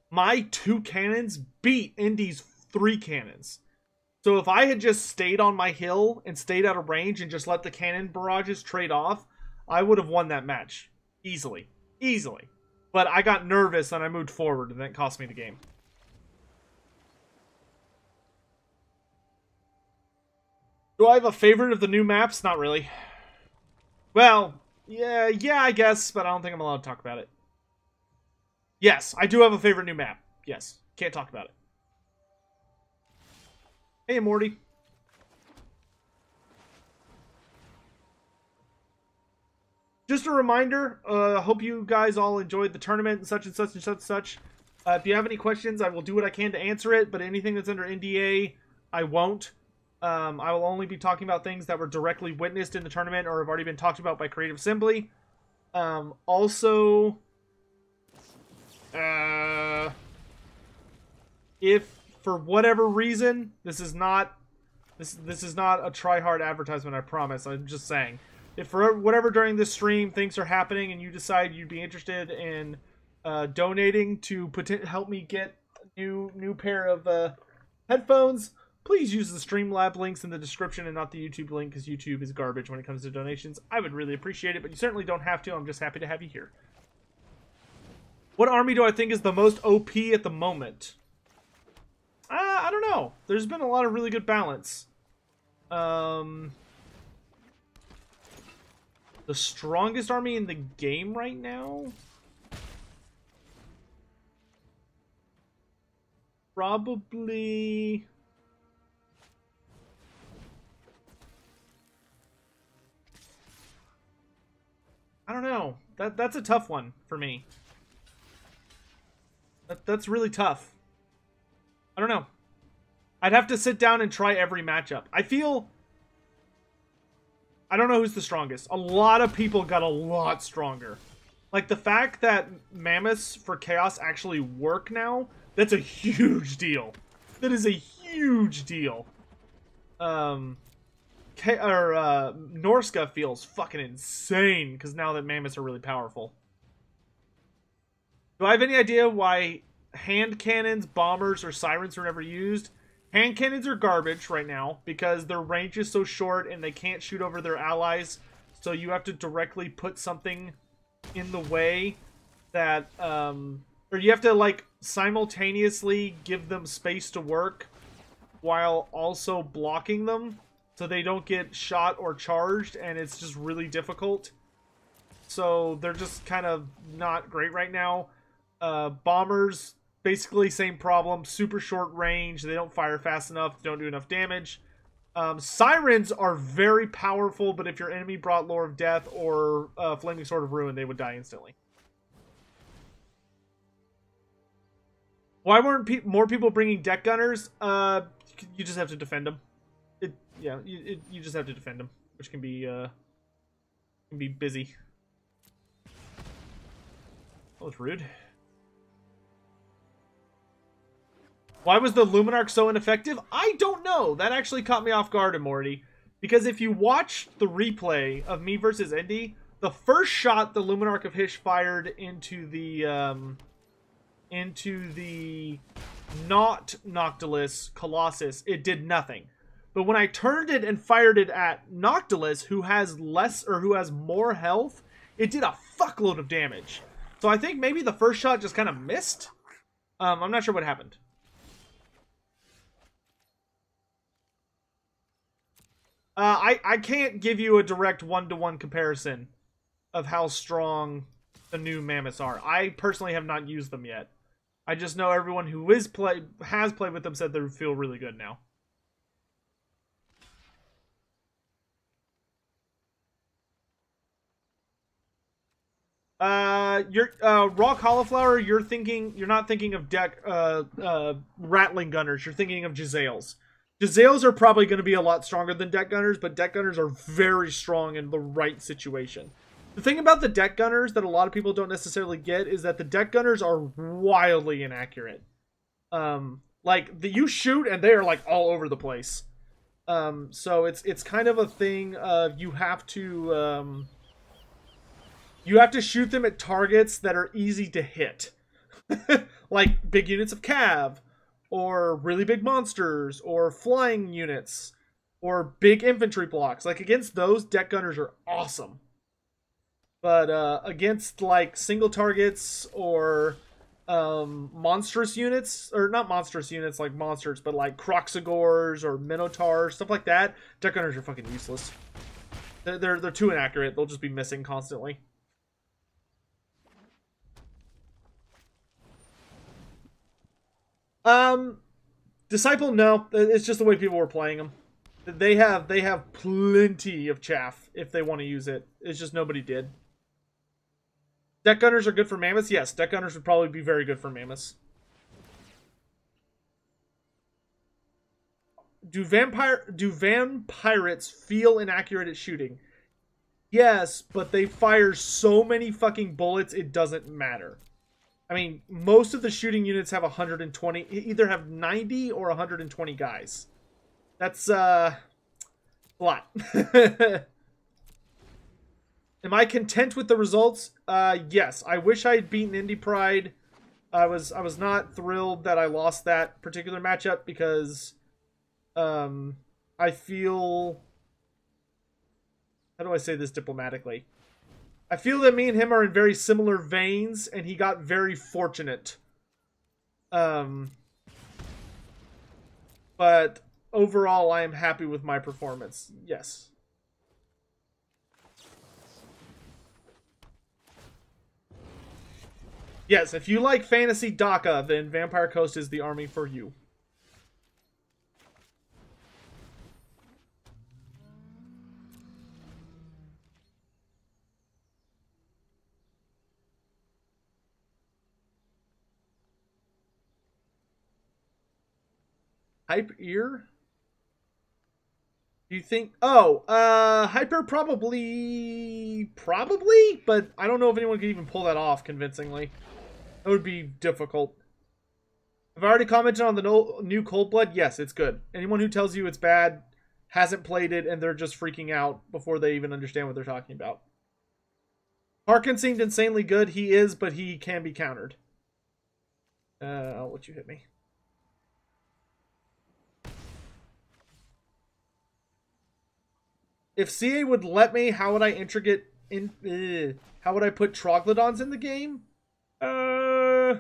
my 2 cannons beat Indy's 3 cannons. So if I had just stayed on my hill and stayed out of range and just let the cannon barrages trade off, I would have won that match. Easily. Easily. But I got nervous and I moved forward, and that cost me the game. Do I have a favorite of the new maps? Not really. Well, yeah, I guess, but I don't think I'm allowed to talk about it. Yes, I do have a favorite new map. Yes, can't talk about it. Hey, Morty. Just a reminder, hope you guys all enjoyed the tournament and such and such and such and such. If you have any questions, I will do what I can to answer it, but anything that's under NDA, I won't. I will only be talking about things that were directly witnessed in the tournament or have already been talked about by Creative Assembly. Also, if for whatever reason, this is not a try-hard advertisement, I promise. I'm just saying. If for whatever during this stream things are happening and you decide you'd be interested in donating to help me get a new pair of headphones, please use the Streamlab links in the description and not the YouTube link, because YouTube is garbage when it comes to donations. I would really appreciate it, but you certainly don't have to. I'm just happy to have you here. What army do I think is the most OP at the moment? I don't know. There's been a lot of really good balance. The strongest army in the game right now? Probably... I don't know. That's a tough one for me. That's really tough. I don't know. I'd have to sit down and try every matchup. I don't know who's the strongest. A lot of people got a lot stronger. Like, the fact that mammoths for Chaos actually work now, that's a huge deal. That is a huge deal. Norska feels fucking insane, because now that mammoths are really powerful. Do I have any idea why hand cannons, bombers, or sirens are never used? Hand cannons are garbage right now, because their range is so short and they can't shoot over their allies, so you have to directly put something in the way that, or you have to, like, simultaneously give them space to work while also blocking them, so they don't get shot or charged, and it's just really difficult. so they're just kind of not great right now. Bombers, basically same problem. Super short range. They don't fire fast enough. Don't do enough damage. Sirens are very powerful, but if your enemy brought Lore of Death or Flaming Sword of Ruin, they would die instantly. Why weren't more people bringing deck gunners? You just have to defend them. You just have to defend them, which can be busy. That was rude. Why was the Luminarch so ineffective? I don't know. That actually caught me off guard, Immorty. Because if you watch the replay of me versus Indy, the first shot the Luminarch of Hysh fired into the not Noctilus Colossus, it did nothing. But when I turned it and fired it at Noctilus, who has less or who has more health, it did a fuckload of damage. So I think maybe the first shot just kind of missed. I'm not sure what happened. I can't give you a direct one-to-one comparison of how strong the new mammoths are. I personally have not used them yet. I just know everyone who has played with them said they feel really good now. You're raw cauliflower. You're not thinking of deck rattling gunners. You're thinking of Jezzails. Jezzails are probably going to be a lot stronger than deck gunners, but deck gunners are very strong in the right situation. The thing about the deck gunners that a lot of people don't necessarily get is that the deck gunners are wildly inaccurate. You shoot and they are like all over the place. So it's kind of a thing of you have to shoot them at targets that are easy to hit. Like big units of cav, or really big monsters, or flying units, or big infantry blocks. Like against those, deck gunners are awesome. But against like single targets or monstrous units, or not monstrous units like monsters, but like Croxagors or Minotaurs, stuff like that, deck gunners are fucking useless. They're too inaccurate. They'll just be missing constantly. Disciple, no. It's just the way people were playing them. They have plenty of chaff if they want to use it. It's just nobody did. Deck gunners are good for mammoths? Yes, deck gunners would probably be very good for mammoths. Do vampirates feel inaccurate at shooting? Yes, but they fire so many fucking bullets, it doesn't matter. I mean, most of the shooting units have 120, either have 90 or 120 guys. That's, a lot. Am I content with the results? Yes. I wish I had beaten Indie Pride. I was not thrilled that I lost that particular matchup because, I feel... How do I say this diplomatically? I feel that me and him are in very similar veins, and he got very fortunate. But overall, I am happy with my performance. Yes. Yes, if you like fantasy DACA, then Vampire Coast is the army for you. Hype ear? Do you think... Oh, Hyper probably... Probably? But I don't know if anyone can even pull that off convincingly. That would be difficult. Have I already commented on the new Cold Blood? Yes, it's good. Anyone who tells you it's bad hasn't played it and they're just freaking out before they even understand what they're talking about. Harkin seemed insanely good. He is, but he can be countered. I'll let you hit me. If CA would let me, how would I how would I put Troglodons in the game? I'll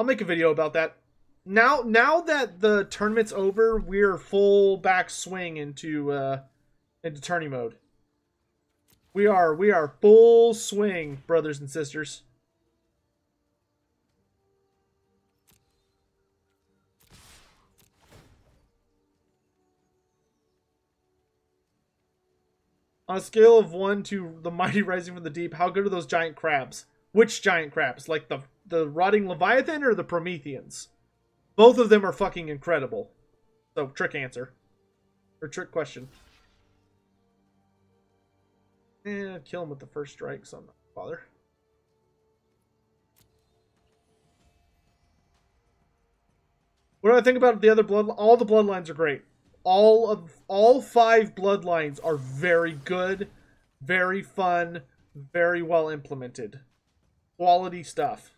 make a video about that. Now that the tournament's over, we're full back swing into tourney mode. We are full swing, brothers and sisters. On a scale of 1 to the mighty rising from the deep, how good are those giant crabs? Which giant crabs? Like the rotting Leviathan or the Prometheans? Both of them are fucking incredible. So, trick answer. Or trick question. And kill him with the first strike, so I'm not bother. What do I think about the other bloodlines? All the bloodlines are great. All 5 bloodlines are very good, very fun, very well implemented. Quality stuff.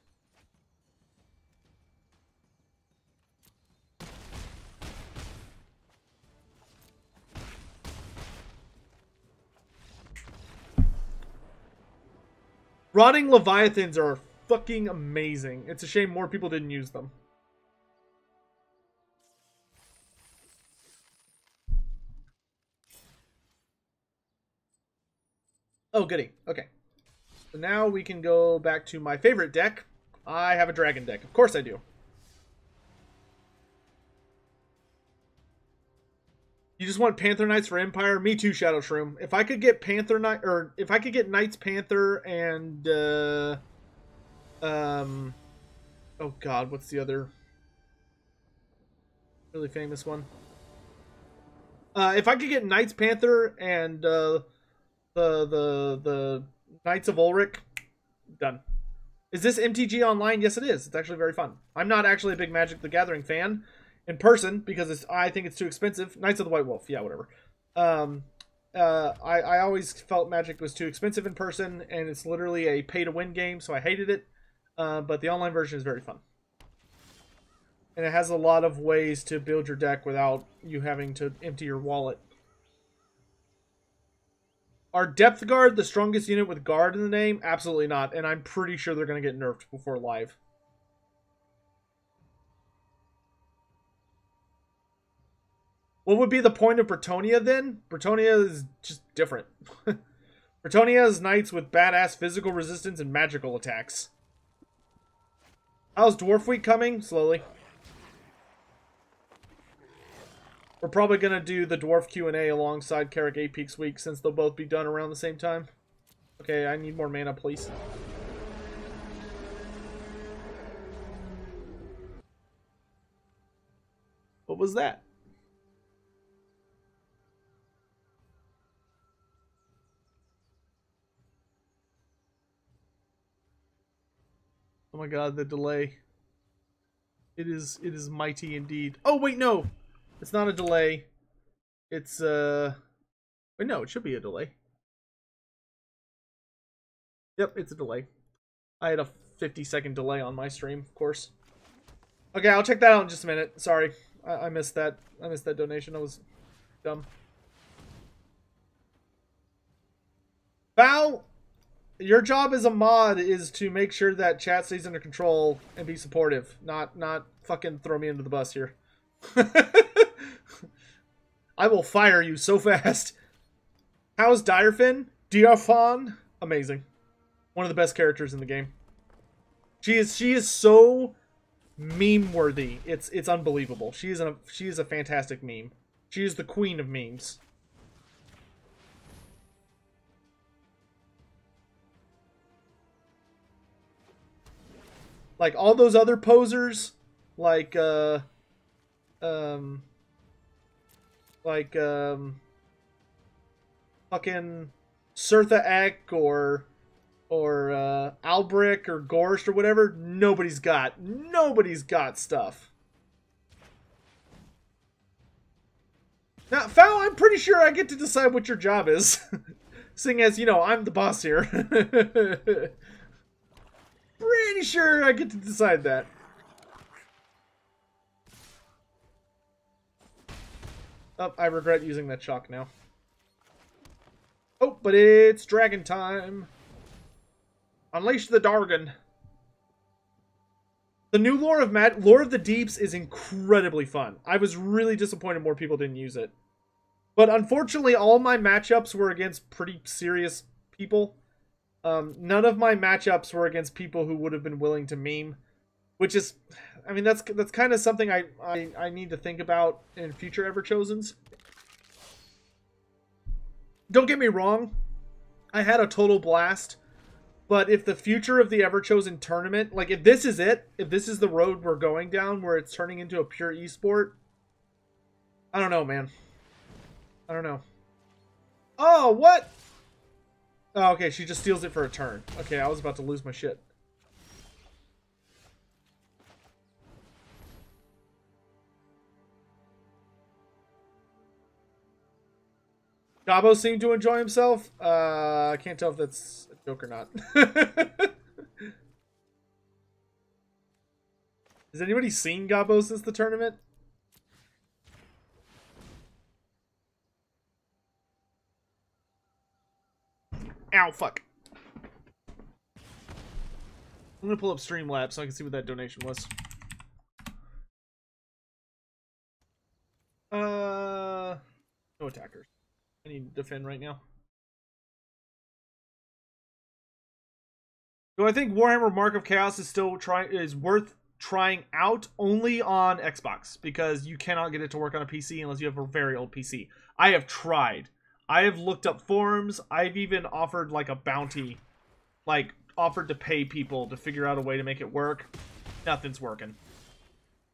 Rotting Leviathans are fucking amazing. It's a shame more people didn't use them. Oh, goody. Okay. So now we can go back to my favorite deck. I have a dragon deck. Of course I do. You just want Panther Knights for Empire? Me too, Shadow Shroom. If I could get Panther Knight, or if I could get Knights Panther and oh god, what's the other really famous one? If I could get Knights Panther and the Knights of Ulrich, done. Is this MTG online? Yes, it is. It's actually very fun. I'm not actually a big Magic the Gathering fan in person because I think it's too expensive. Knights of the White Wolf, yeah, whatever. I always felt Magic was too expensive in person, and it's literally a pay-to-win game, so I hated it. But the online version is very fun. And it has a lot of ways to build your deck without you having to empty your wallet. Are Depth Guard the strongest unit with Guard in the name? Absolutely not, and I'm pretty sure they're going to get nerfed before live. What would be the point of Bretonia then? Bretonia is just different. Bretonia is knights with badass physical resistance and magical attacks. How's Dwarf Week coming? Slowly. We're probably going to do the Dwarf Q&A alongside Carrick 8 Peaks Week since they'll both be done around the same time. Okay, I need more mana, please. What was that? Oh my god, the delay. It is mighty indeed. Oh wait, no. It's not a delay. It's wait, no, it should be a delay. Yep, it's a delay. I had a 50-second delay on my stream, of course. Okay, I'll check that out in just a minute. Sorry. I missed that. I missed that donation. I was dumb. Val, your job as a mod is to make sure that chat stays under control and be supportive. Not fucking throw me into the bus here. I will fire you so fast. How's Direfin? Diafon? Amazing. One of the best characters in the game. She is so meme worthy. It's unbelievable. She is a fantastic meme. She is the queen of memes. Like all those other posers, like fucking Surtha Ek or Albric or Gorst or whatever, nobody's got stuff. Now, Foul, I'm pretty sure I get to decide what your job is. Seeing as, you know, I'm the boss here. Pretty sure I get to decide that. Oh, I regret using that shock now. Oh, but it's dragon time. Unleash the Dargon. The new Lore of the Deeps is incredibly fun. I was really disappointed more people didn't use it. But unfortunately, all my matchups were against pretty serious people. None of my matchups were against people who would have been willing to meme, which is, I mean, that's kind of something I need to think about in future Everchosens. Don't get me wrong, I had a total blast, but if the future of the Everchosen Tournament, like if this is it, if this is the road we're going down where it's turning into a pure esport, I don't know, man. I don't know. Oh, what? Oh, okay, she just steals it for a turn. Okay, I was about to lose my shit. Gabo seemed to enjoy himself. I can't tell if that's a joke or not. Has anybody seen Gabo since the tournament? Ow, fuck. I'm gonna pull up Streamlabs so I can see what that donation was. No attackers. I need to defend right now. Do I think Warhammer Mark of Chaos is worth trying out? Only on Xbox, because you cannot get it to work on a PC unless you have a very old PC. I have tried. I have looked up forums. I've even offered like a bounty, like offered to pay people to figure out a way to make it work. Nothing's working.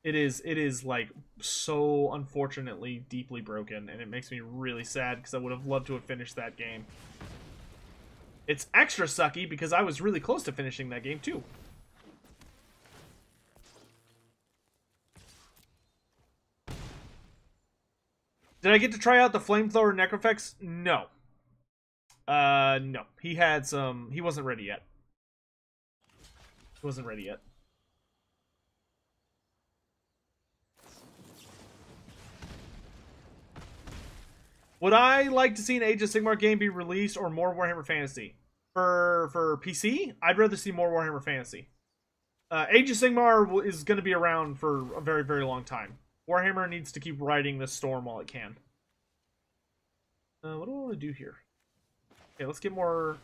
It is like so unfortunately deeply broken, and it makes me really sad because I would have loved to have finished that game. It's extra sucky because I was really close to finishing that game too. Did I get to try out the Flamethrower Necrofex? No. No. He had some... He wasn't ready yet. He wasn't ready yet. Would I like to see an Age of Sigmar game be released or more Warhammer Fantasy? For PC, I'd rather see more Warhammer Fantasy. Age of Sigmar is going to be around for a very, very long time. Warhammer needs to keep riding this storm while it can. What do I want to do here? Okay, let's get more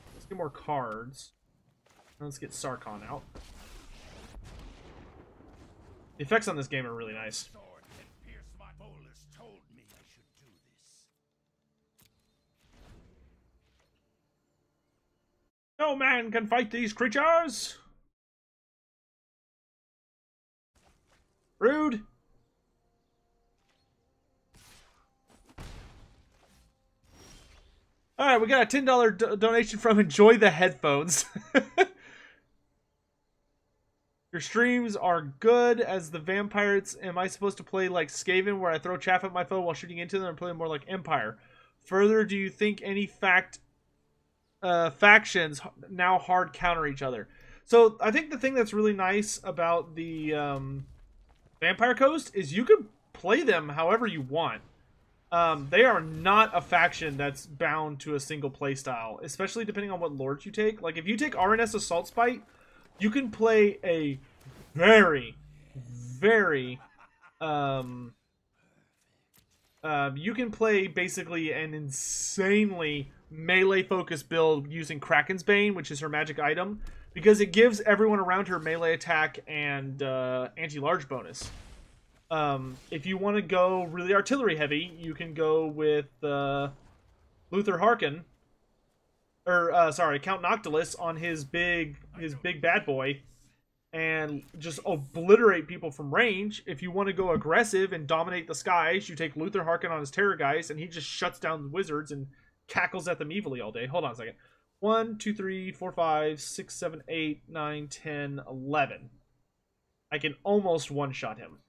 cards. Let's get Sarkon out. The effects on this game are really nice. No man can fight these creatures! Rude! Alright, we got a $10 donation from Enjoy the Headphones. Your streams are good as the vampires. Am I supposed to play like Skaven, where I throw chaff at my foe while shooting into them, and play more like Empire? Further, do you think any factions now hard counter each other? So I think the thing that's really nice about the Vampire Coast is you can play them however you want. They are not a faction that's bound to a single playstyle, especially depending on what lords you take. Like if you take RNS Assault Spite, you can play a very, very you can play basically an insanely melee-focused build using Kraken's Bane, which is her magic item, because it gives everyone around her melee attack and anti-large bonus. If you want to go really artillery-heavy, you can go with Luther Harkin, or sorry, Count Noctilus on his big bad boy, and just obliterate people from range. If you want to go aggressive and dominate the skies, you take Luther Harkin on his Terrorgeist, and he just shuts down the wizards and cackles at them evilly all day. Hold on a second. 1, 2, 3, 4, 5, 6, 7, 8, 9, 10, 11. I can almost one-shot him.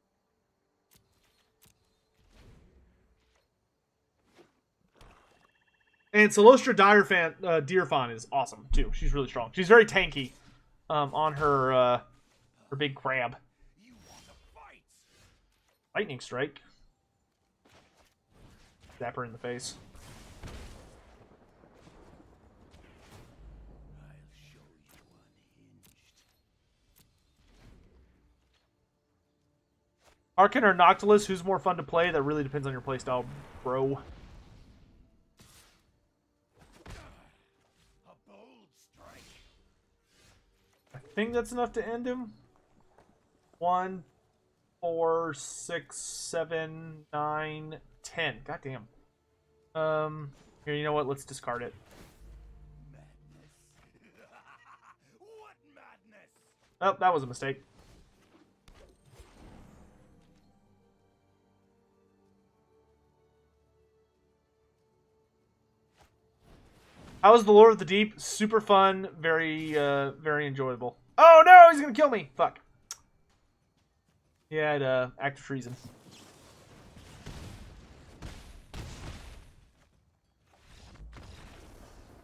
And Celostra Deerfan is awesome, too. She's really strong. She's very tanky on her big crab. Lightning Strike. Zap her in the face. Harkin or Noctilus, who's more fun to play? That really depends on your playstyle, bro. think that's enough to end him. 1, 4, 6, 7, 9, 10. God damn. Here, you know what? Let's discard it. Madness. What madness? Oh, that was a mistake. How was the Lord of the Deep? Super fun, very enjoyable. Oh no, he's gonna kill me! Fuck. He had act of treason.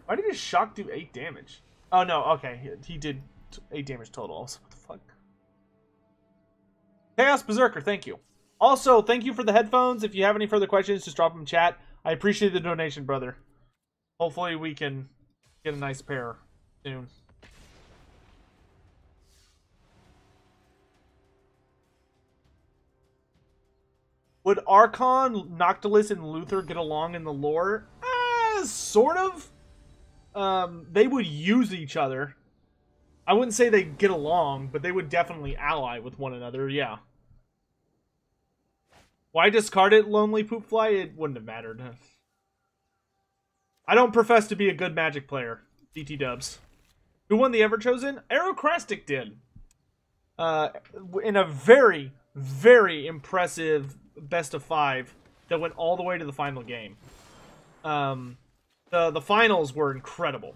Why did his shock do 8 damage? Oh no, okay, he did 8 damage total. Also, what the fuck? Chaos Berserker, thank you. Also, thank you for the headphones. If you have any further questions, just drop them in chat. I appreciate the donation, brother. Hopefully we can get a nice pair soon. Would Archon, Noctilus, and Luther get along in the lore? Sort of. They would use each other. I wouldn't say they'd get along, but they would definitely ally with one another, yeah. Why discard it, Lonely Poopfly? It wouldn't have mattered. I don't profess to be a good Magic player. DT dubs. Who won the Everchosen? Aerocrastic did. In a very, very impressive best of 5 that went all the way to the final game. The finals were incredible.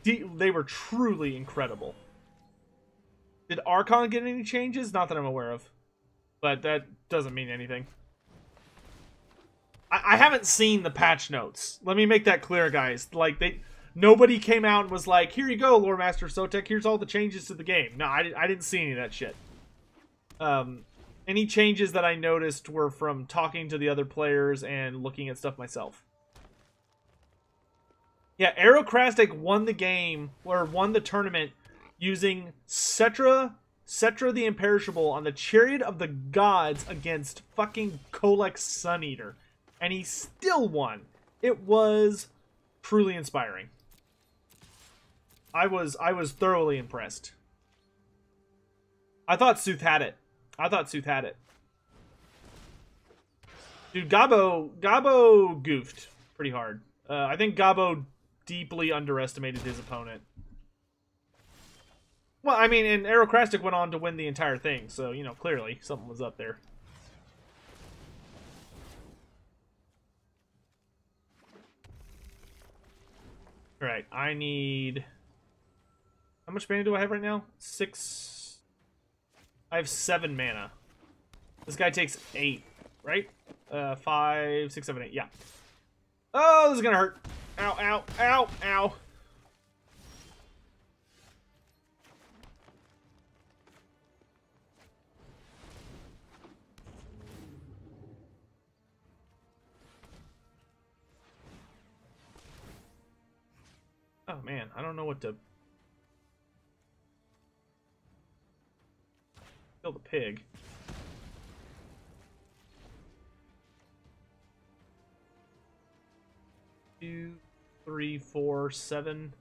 They were truly incredible. Did Archon get any changes? Not that I'm aware of. But that doesn't mean anything. I haven't seen the patch notes. Let me make that clear, guys. Like, nobody came out and was like, here you go, Lore Master Sotek, here's all the changes to the game. No, I didn't see any of that shit. Any changes that I noticed were from talking to the other players and looking at stuff myself. Yeah, Aerocrastic won the game, or won the tournament, using Cetra the Imperishable on the Chariot of the Gods against fucking Kolek Suneater. And he still won. It was truly inspiring. I was thoroughly impressed. I thought Sooth had it. Dude, Gabo goofed pretty hard. I think Gabo deeply underestimated his opponent. Well, I mean, and Aerocrastic went on to win the entire thing, so, you know, clearly something was up there. Alright, I need... How much mana do I have right now? 6... I have 7 mana. This guy takes 8, right? 5, 6, 7, 8, yeah. Oh, this is gonna hurt. Ow, ow, ow, ow. Oh man, I don't know what to... Kill the pig. Two, 3, 4, 7.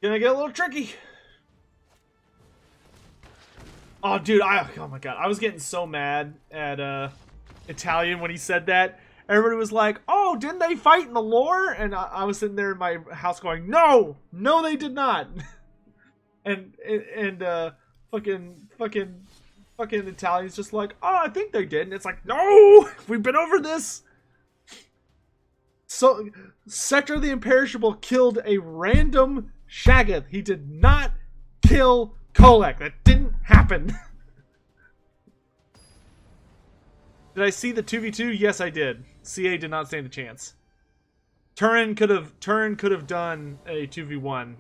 Gonna get a little tricky. Oh, dude, oh my god, I was getting so mad at Italian when he said that. Everybody was like, "Oh, didn't they fight in the lore?" And I was sitting there in my house going, "No, no, they did not." and fucking Italian's just like, "Oh, I think they did." And it's like, "No, we've been over this." So, Cetra the Imperishable killed a random Shaggoth. He did not kill Kolek. That didn't happen. Did I see the 2v2? Yes, I did. CA did not stand a chance. Turin could have done a 2v1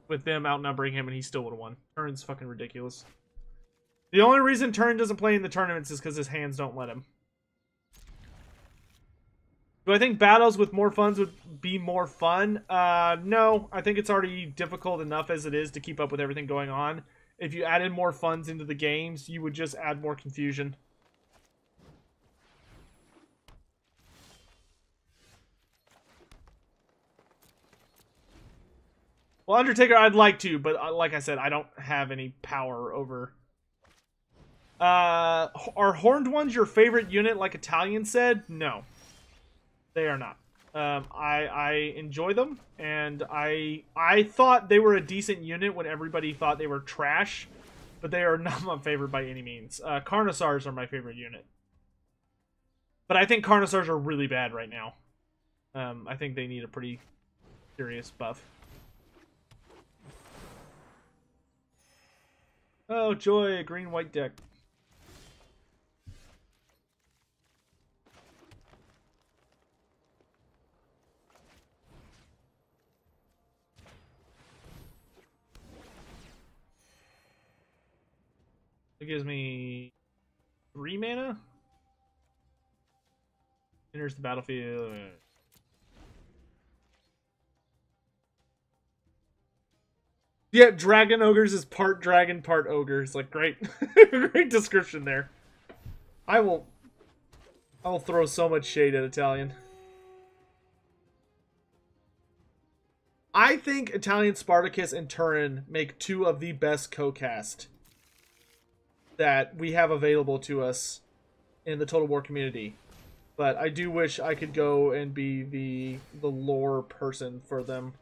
with them outnumbering him, and he still would have won. Turin's fucking ridiculous. The only reason Turin doesn't play in the tournaments is because his hands don't let him. Do I think battles with more funds would be more fun? No. I think it's already difficult enough as it is to keep up with everything going on. If you added more funds into the games, you would just add more confusion. Well, Undertaker, I'd like to, but like I said, I don't have any power over. Are horned ones your favorite unit, like Italian said? No, they are not. I enjoy them, and I thought they were a decent unit when everybody thought they were trash, but they are not my favorite by any means. Carnosaurs are my favorite unit, but I think Carnosaurs are really bad right now. I think they need a pretty serious buff. Oh, joy, a green-white deck. It gives me 3 mana. Enters the battlefield. Yeah, Dragon Ogres is part dragon, part ogres. Like, great. Great description there. I will throw so much shade at Italian. I think Italian Spartacus and Turin make 2 of the best co-cast that we have available to us in the Total War community. But I do wish I could go and be the lore person for them.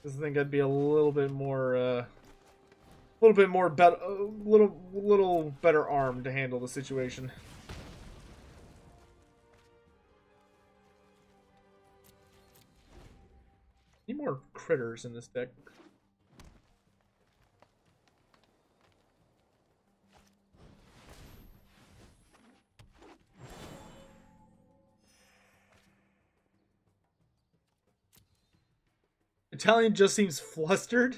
I think I'd be a little bit more better armed to handle the situation. Need more critters in this deck. Italian just seems flustered.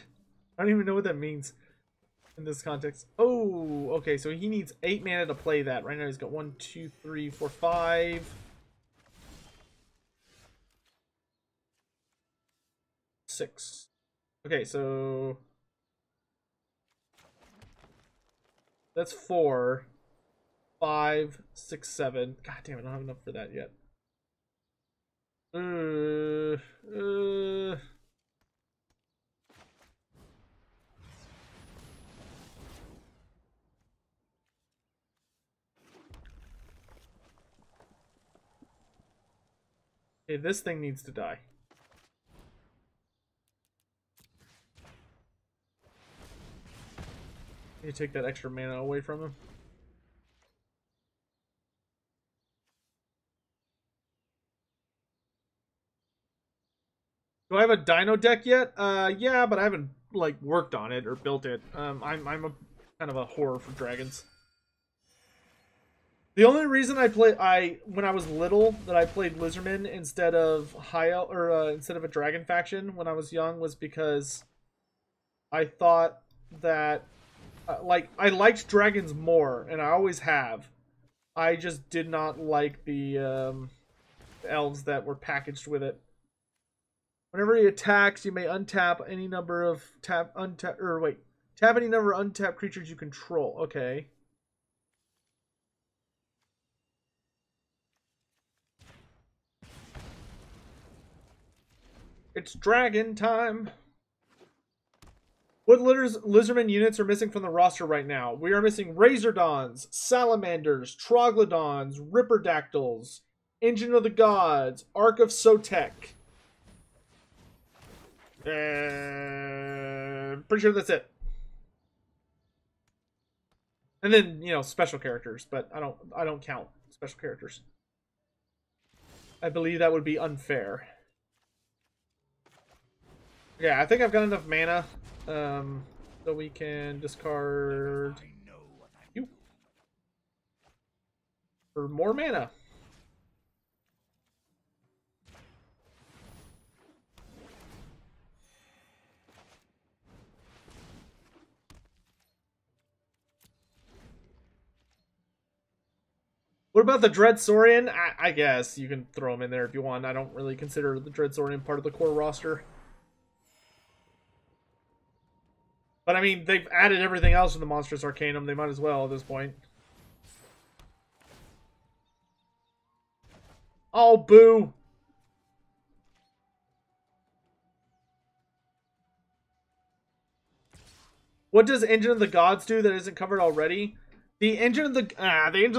I don't even know what that means in this context. Oh, okay, so he needs 8 mana to play that. Right now he's got 1, 2, 3, 4, 5. 6. Okay, so that's 4, 5, 6, 7. God damn it, I don't have enough for that yet. Okay, this thing needs to die. You take that extra mana away from him. Do I have a Dino deck yet? Yeah, but I haven't like worked on it or built it. I'm a kind of a whore for dragons. The only reason when I was little that I played Lizardmen instead of instead of a dragon faction when I was young was because I thought that I liked dragons more, and I always have. I just did not like the elves that were packaged with it. Whenever he attacks, you may untap any number of tap any number of untapped creatures you control. Okay. It's dragon time. What Lizardman units are missing from the roster right now? We are missing Razordons, Salamanders, Troglodons, Ripperdactyls, Engine of the Gods, Ark of Sotek. Pretty sure that's it. And then, you know, special characters, but I don't count special characters. I believe that would be unfair. Yeah, I think I've got enough mana. So we can discard you for more mana. What about the Dreadsaurian? I guess you can throw him in there if you want. I don't really consider the Dreadsaurian part of the core roster. But I mean, they've added everything else in the Monstrous Arcanum. They might as well at this point. Oh, boo! What does Engine of the Gods do that isn't covered already? The Engine of the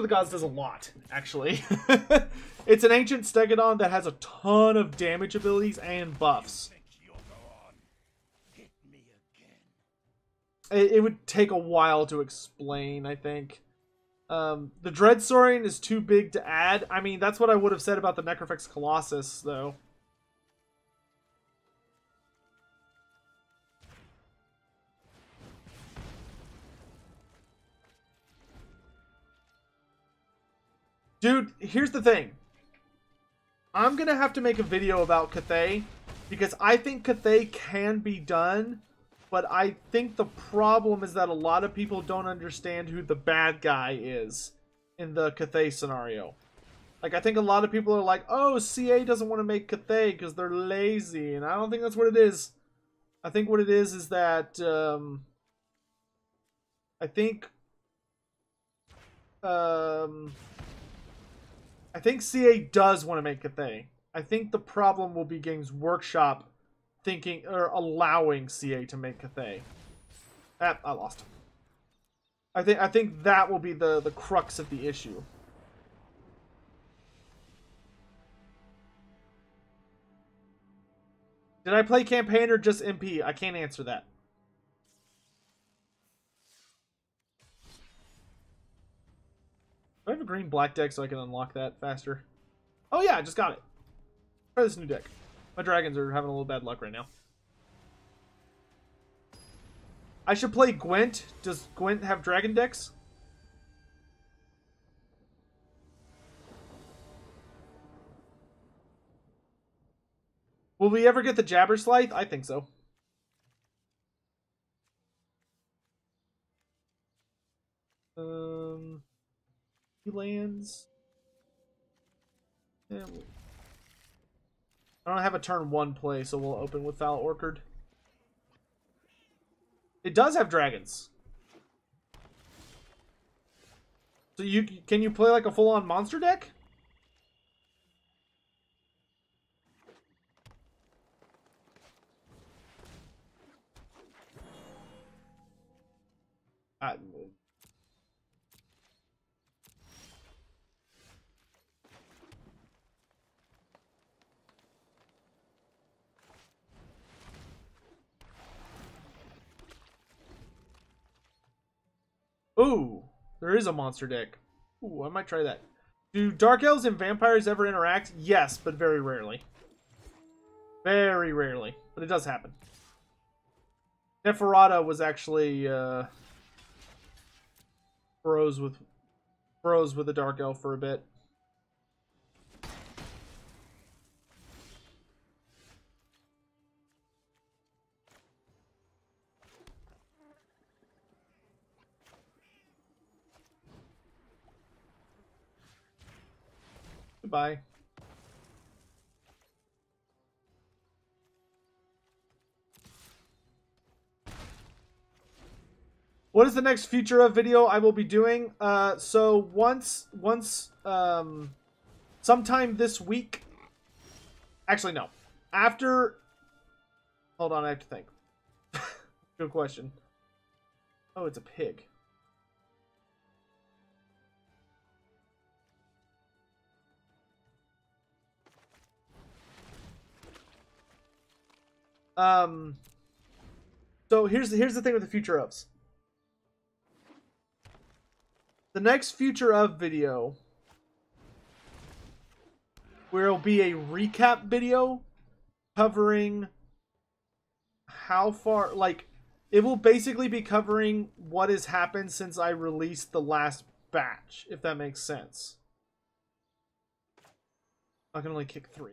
Gods does a lot, actually. It's an ancient Stegodon that has a ton of damage abilities and buffs. It would take a while to explain, I think. The Dreadsaurian is too big to add. I mean, that's what I would have said about the Necrofix Colossus, though. Dude, here's the thing. I'm gonna have to make a video about Cathay, because I think Cathay can be done, but I think the problem is that a lot of people don't understand who the bad guy is in the Cathay scenario. Like, I think a lot of people are like, oh, CA doesn't want to make Cathay because they're lazy, and I don't think that's what it is. I think what it is that, I think CA does want to make Cathay. I think the problem will be Games Workshop thinking or allowing CA to make Cathay. I lost. I think that will be the crux of the issue. Did I play campaign or just MP? I can't answer that. Do I have a green-black deck so I can unlock that faster? Oh yeah, I just got it. Try this new deck. My dragons are having a little bad luck right now. I should play Gwent. Does Gwent have dragon decks? Will we ever get the Jabberslythe? I think so. Lands. Yeah, I don't have a turn 1 play, so we'll open with Foul Orchard. It does have dragons. So can you play like a full-on monster deck? Ooh, there is a monster deck. Ooh, I might try that. Do Dark Elves and Vampires ever interact? Yes, but very rarely. Very rarely. But it does happen. Neferata was actually bros with the Dark Elf for a bit. Goodbye. What is the next future of video I will be doing? So once sometime this week. Actually, no. After. Hold on, I have to think. Good question. Oh, it's a pig. So here's the thing with the future ofs. The next future of video will be a recap video covering how far, like, it will basically be covering what has happened since I released the last batch, if that makes sense. I can only kick 3.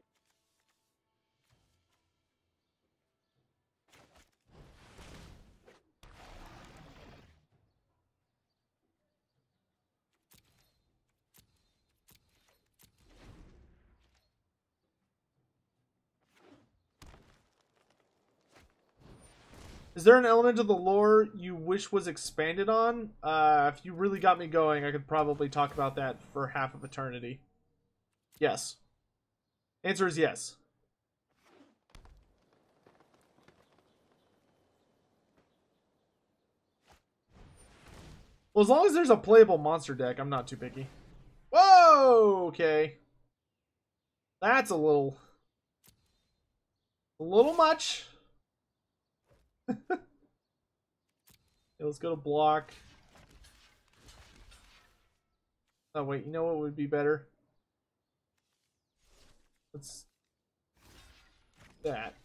Is there an element of the lore you wish was expanded on? If you really got me going, I could probably talk about that for half of eternity. Yes. Answer is yes. Well, as long as there's a playable monster deck, I'm not too picky. Whoa! Okay. That's a little much. Okay, let's go to block. Oh, wait. You know what would be better? Let's... that.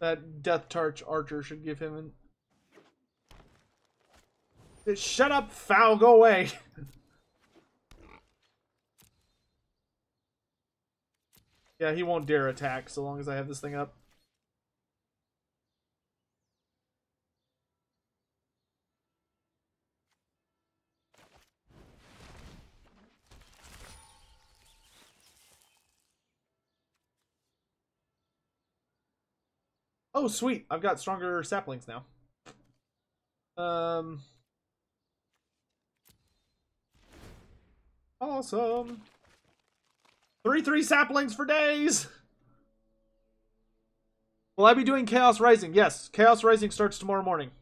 That Death Touch Archer should give him an... Shut up, foul, go away! Yeah, he won't dare attack so long as I have this thing up. Oh, sweet. I've got stronger saplings now. Awesome. 3 saplings for days! Will I be doing Chaos Rising? Yes, Chaos Rising starts tomorrow morning.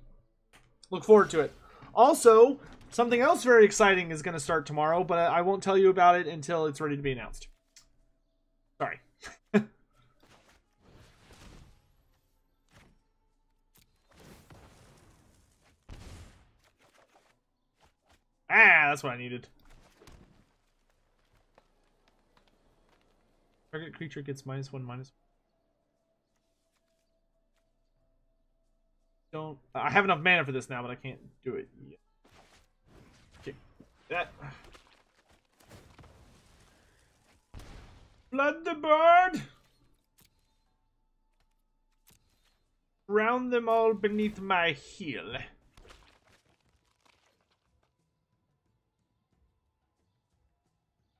Look forward to it. Also, something else very exciting is going to start tomorrow, but I won't tell you about it until it's ready to be announced. Sorry. That's what I needed. Target creature gets -1/-1. Don't... I have enough mana for this now, but I can't do it yet. Okay. That... Flood the board! Round them all beneath my heel.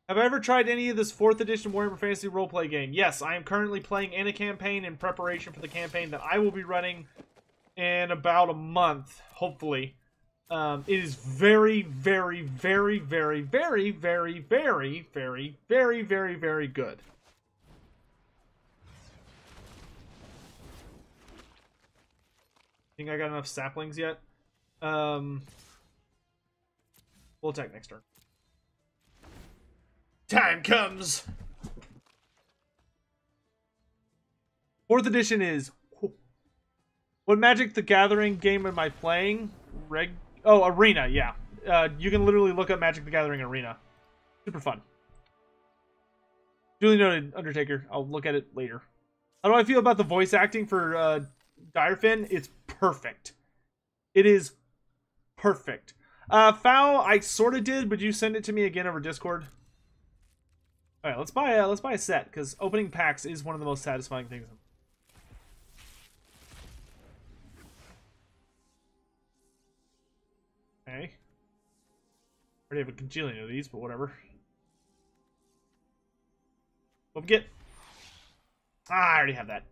Have I ever tried any of this 4th edition Warhammer Fantasy roleplay game? Yes, I am currently playing in a campaign in preparation for the campaign that I will be running in about a month, hopefully. It is very, very, very, very, very, very, very, very, very, very, very good. Think I got enough saplings yet? We'll attack next turn. Time comes! 4th edition is... What Magic the Gathering game am I playing? Arena, yeah. You can literally look up Magic the Gathering Arena. Super fun. Duly noted, Undertaker. I'll look at it later. How do I feel about the voice acting for Direfin? It's perfect. It is perfect. Foul, I sort of did, but you send it to me again over Discord. All right, let's buy a set because opening packs is one of the most satisfying things. Okay. Already have a gajillion of these, but whatever. What we get? I already have that.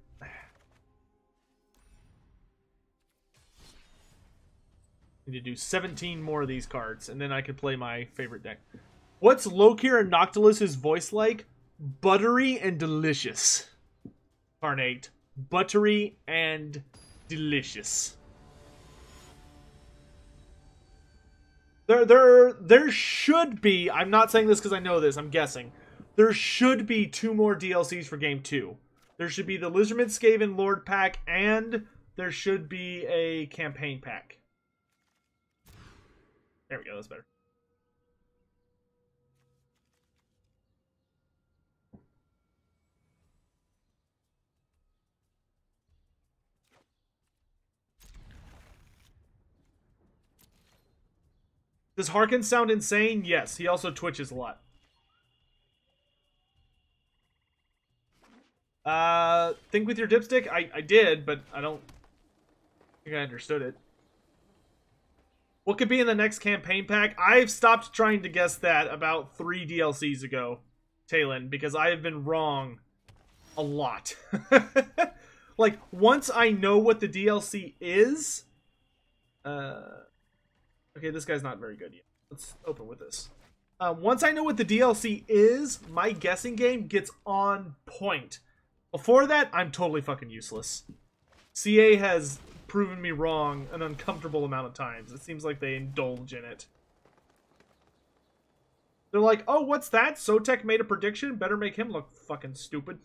Need to do 17 more of these cards, and then I can play my favorite deck. What's Lokir and Noctilus's voice like? Buttery and delicious. Carnate. Buttery and delicious. There should be, I'm not saying this because I know this, I'm guessing. There should be 2 more DLCs for Game 2. There should be the Lizardmen Skaven Lord pack, and there should be a campaign pack. There we go, that's better. Does Harkins sound insane? Yes, he also twitches a lot. Think with your dipstick? I did, but I don't think I understood it. What could be in the next campaign pack? I've stopped trying to guess that about 3 DLCs ago, Talon, because I have been wrong a lot. Like, once I know what the DLC is... okay, this guy's not very good yet. Let's open with this. Once I know what the DLC is, my guessing game gets on point. Before that, I'm totally fucking useless. CA has proven me wrong an uncomfortable amount of times. It seems like they indulge in it. They're like, oh, what's that? Sotek made a prediction? Better make him look fucking stupid.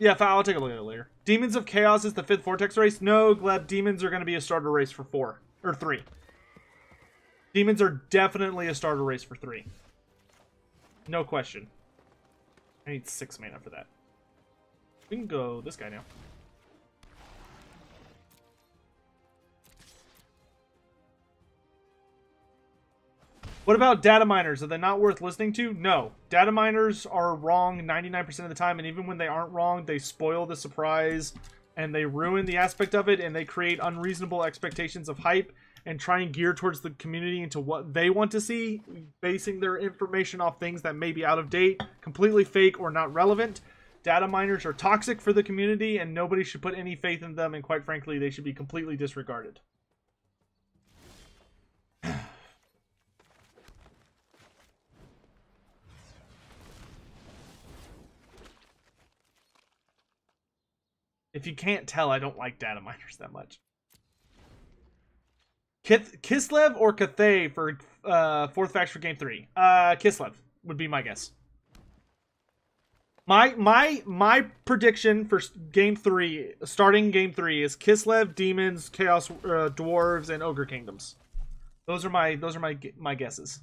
Yeah, I'll take a look at it later. Demons of Chaos is the 5th Vortex race. No, Gleb, demons are going to be a starter race for 4. Or 3. Demons are definitely a starter race for 3. No question. I need 6 mana for that. We can go this guy now. What about data miners? Are they not worth listening to? No. Data miners are wrong 99% of the time, and even when they aren't wrong, they spoil the surprise, and they ruin the aspect of it, and they create unreasonable expectations of hype, and try and gear towards the community into what they want to see, basing their information off things that may be out of date, completely fake, or not relevant. Data miners are toxic for the community, and nobody should put any faith in them, and quite frankly, they should be completely disregarded. If you can't tell, I don't like data miners that much. Kislev or Cathay for 4th faction for game 3? Kislev would be my guess. My prediction for game 3, starting game 3, is Kislev, Demons, Chaos Dwarves, and Ogre Kingdoms. Those are my guesses.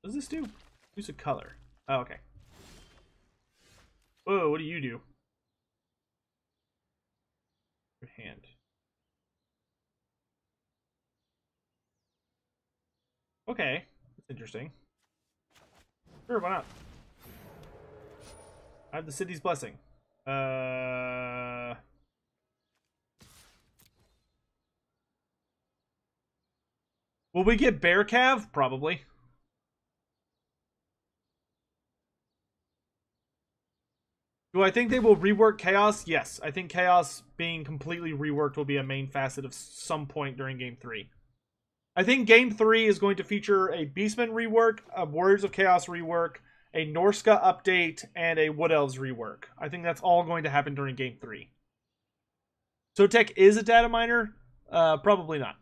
What does this do? Use a color. Oh, okay. Whoa, what do you do? Your hand. Okay. That's interesting. Sure, why not? I have the city's blessing. Will we get Bear Cav? Probably. Do I think they will rework Chaos? Yes. I think Chaos being completely reworked will be a main facet of some point during Game 3. I think Game 3 is going to feature a Beastman rework, a Warriors of Chaos rework, a Norska update, and a Wood Elves rework. I think that's all going to happen during Game 3. Sotek is a data miner? Probably not.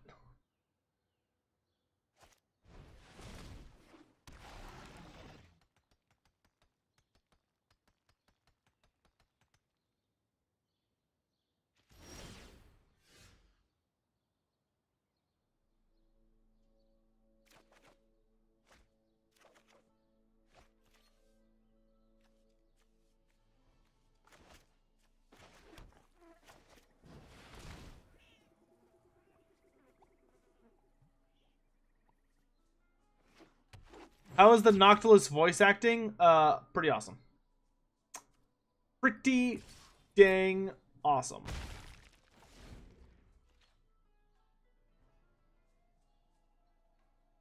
How is the Noctilus voice acting? Pretty awesome. Pretty dang awesome.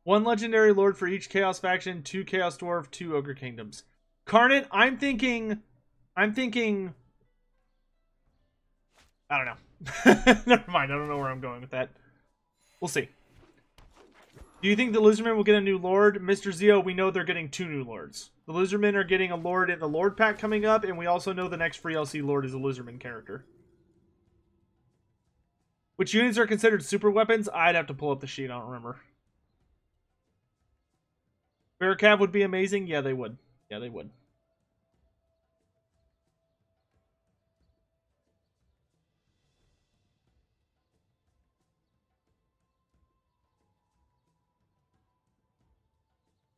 One legendary lord for each Chaos faction, 2 Chaos Dwarf, 2 Ogre Kingdoms. Carnate, I'm thinking... I don't know. Never mind, I don't know where I'm going with that. We'll see. Do you think the Lizardmen will get a new lord? Mr. Zio, we know they're getting 2 new lords. The Lizardmen are getting a lord in the Lord Pack coming up, and we also know the next free LC lord is a Lizardman character. Which units are considered super weapons? I'd have to pull up the sheet, I don't remember. Bearcav would be amazing? Yeah, they would. Yeah, they would.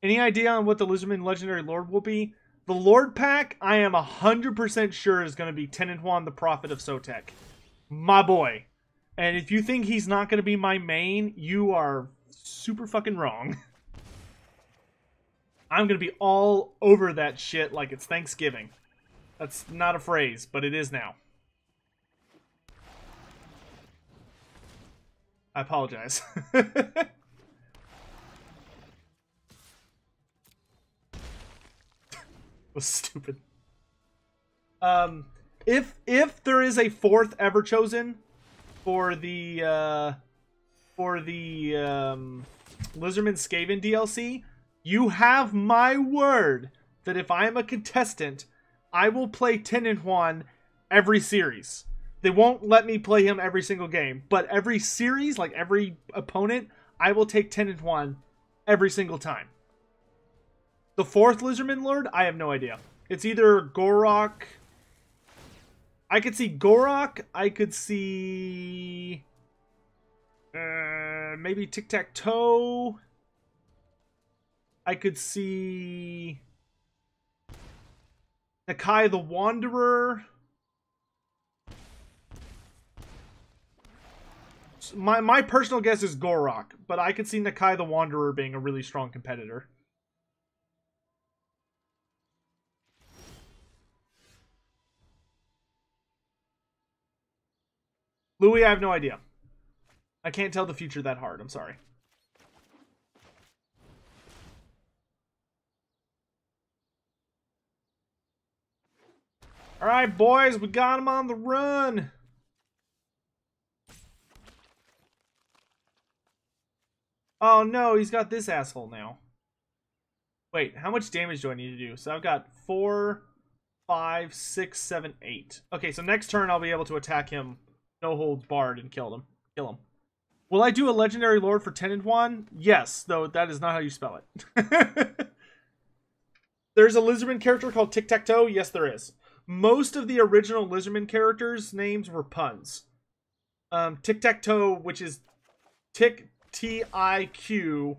Any idea on what the Lizardman Legendary Lord will be? The Lord pack, I am 100% sure is going to be Tenenhuan, the Prophet of Sotek. My boy. And if you think he's not going to be my main, you are super fucking wrong. I'm going to be all over that shit like it's Thanksgiving. That's not a phrase, but it is now. I apologize. Was stupid. If there is a fourth Everchosen for the Lizardmen Skaven DLC, you have my word that if I am a contestant, I will play Tenenhuan every series. They won't let me play him every single game, but every series, like every opponent, I will take Tenenhuan every single time. The fourth Lizardman Lord, I have no idea. It's either Gorok. I could see Gorok. I could see maybe Tic-Tac-Toe. I could see Nakai the Wanderer. My personal guess is Gorok, but I could see Nakai the Wanderer being a really strong competitor. Louis, I have no idea. I can't tell the future that hard. I'm sorry. All right, boys, we got him on the run. Oh, no, he's got this asshole now. Wait, how much damage do I need to do? So I've got 4, 5, 6, 7, 8. Okay, so next turn I'll be able to attack him. No holds barred and kill him. Will I do a legendary lord for Tenenhuan? Yes, though that is not how you spell it. There's a Lizardman character called Tic-Tac-Toe. Yes, there is. Most of the original Lizardman characters' names were puns. Tic-Tac-Toe, which is Tick T-I-Q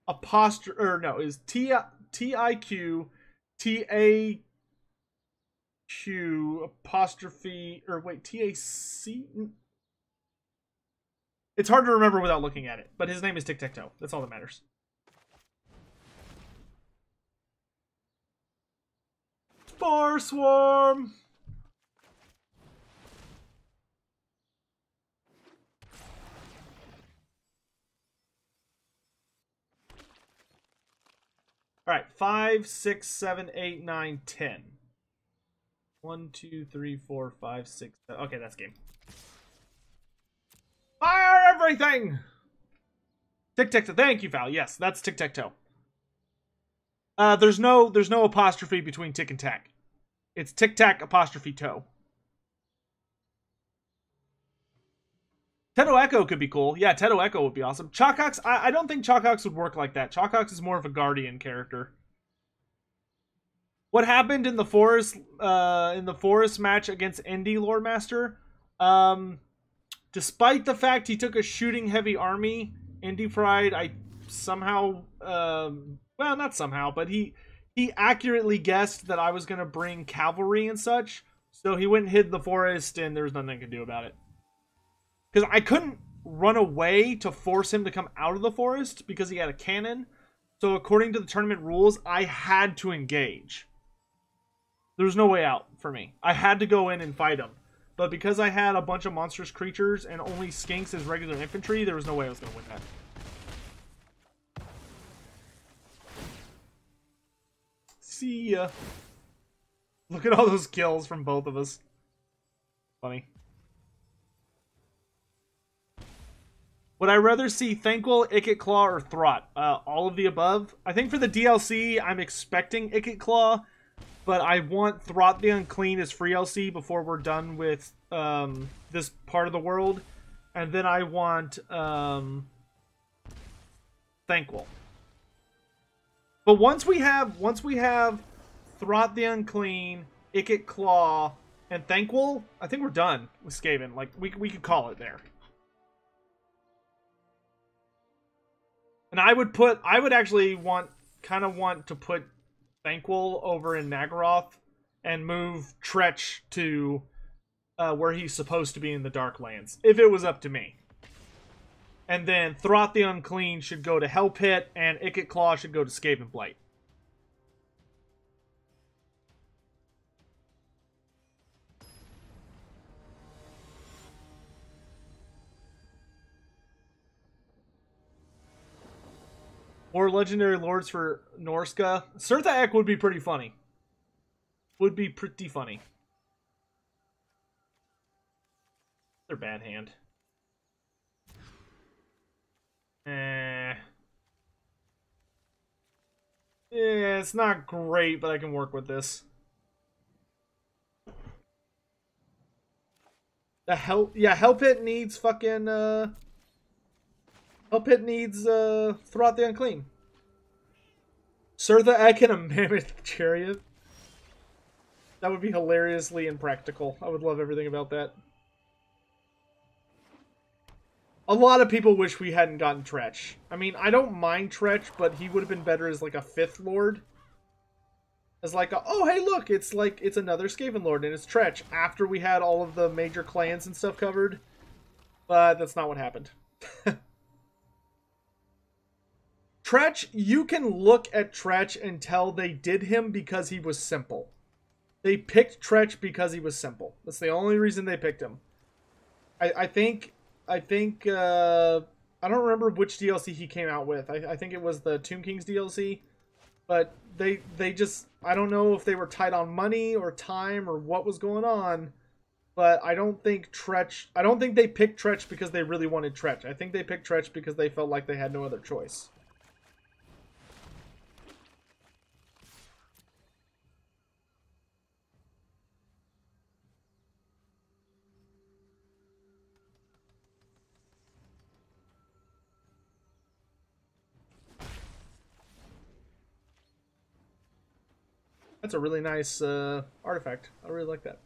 apostrophe, or no, is T-I-Q T-A-Q apostrophe, or wait, T-A-C? It's hard to remember without looking at it, but his name is Tic-Tac-Toe. That's all that matters. Spore Swarm! Alright, 5, 6, 7, 8, 9, 10. 1, 2, 3, 4, 5, 6, 7. Okay, that's game. Fire everything! Tic-Tac-Toe. Thank you, Val. Yes, that's Tic-Tac-Toe. There's no apostrophe between Tick and Tac. It's Tic-Tac apostrophe Toe. Teto Echo could be cool. Yeah, Teto Echo would be awesome. Chalkox, I don't think Chalkox would work like that. Chalkox is more of a Guardian character. What happened in the forest match against Indy Lordmaster? Despite the fact he took a shooting heavy army, Indy Pride, I somehow, well, not somehow, but he accurately guessed that I was going to bring cavalry and such. So he went and hid in the forest, and there was nothing I could do about it. Because I couldn't run away to force him to come out of the forest because he had a cannon. So according to the tournament rules, I had to engage. There was no way out for me. I had to go in and fight him. But because I had a bunch of monstrous creatures and only skinks as regular infantry, there was no way I was going to win that. See ya. Look at all those kills from both of us. Funny. Would I rather see Thanquol, Ikit Claw, or Throt? All of the above. I think for the DLC, I'm expecting Ikit Claw, but I want Throt the Unclean as free LC before we're done with this part of the world. And then I want Thanquol. But once we have Throt the Unclean, Ikit Claw, and Thanquol, I think we're done with Skaven. Like, we could call it there. And I would actually want to put Thanquol over in Nagaroth and move Tretch to where he's supposed to be in the Darklands, if it was up to me. And then Throth the Unclean should go to Hell Pit, and Ikit Claw should go to Skaven Blight. More legendary lords for Norska. Surtha Ek would be pretty funny. Would be pretty funny. They're bad hand. Yeah, it's not great, but I can work with this. Hell Pit needs fucking Hell Pit needs Throughout the Unclean. Surtha Ek in a mammoth chariot. That would be hilariously impractical. I would love everything about that. A lot of people wish we hadn't gotten Tretch. I mean, I don't mind Tretch, but he would have been better as like a 5th lord. As like a, oh hey look, it's like, it's another Skaven lord and it's Tretch after we had all of the major clans and stuff covered. But that's not what happened. Tretch, you can look at Tretch and tell they did him because he was simple. They picked Tretch because he was simple. That's the only reason they picked him. I think I don't remember which DLC he came out with. I think it was the Tomb Kings DLC. But they just, I don't know if they were tight on money or time or what was going on. But I don't think they picked Tretch because they really wanted Tretch. I think they picked Tretch because they felt like they had no other choice. That's a really nice artifact. I really like that.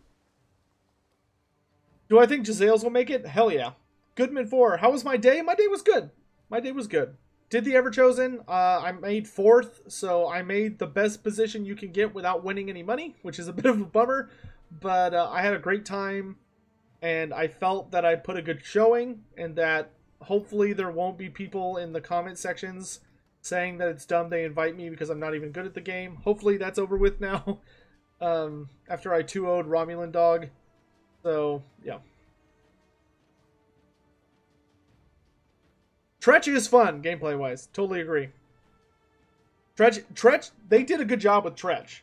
Do I think Jazales will make it? Hell yeah. Goodman 4. How was my day? My day was good. My day was good. Did the Everchosen. I made 4th, so I made the best position you can get without winning any money, which is a bit of a bummer. But I had a great time, and I felt that I put a good showing, and that hopefully there won't be people in the comment sections saying that it's dumb they invite me because I'm not even good at the game. Hopefully that's over with now. After I 2-0'd Romulan Dog. So, yeah. Tretch is fun, gameplay-wise. Totally agree. Tretch, they did a good job with Tretch.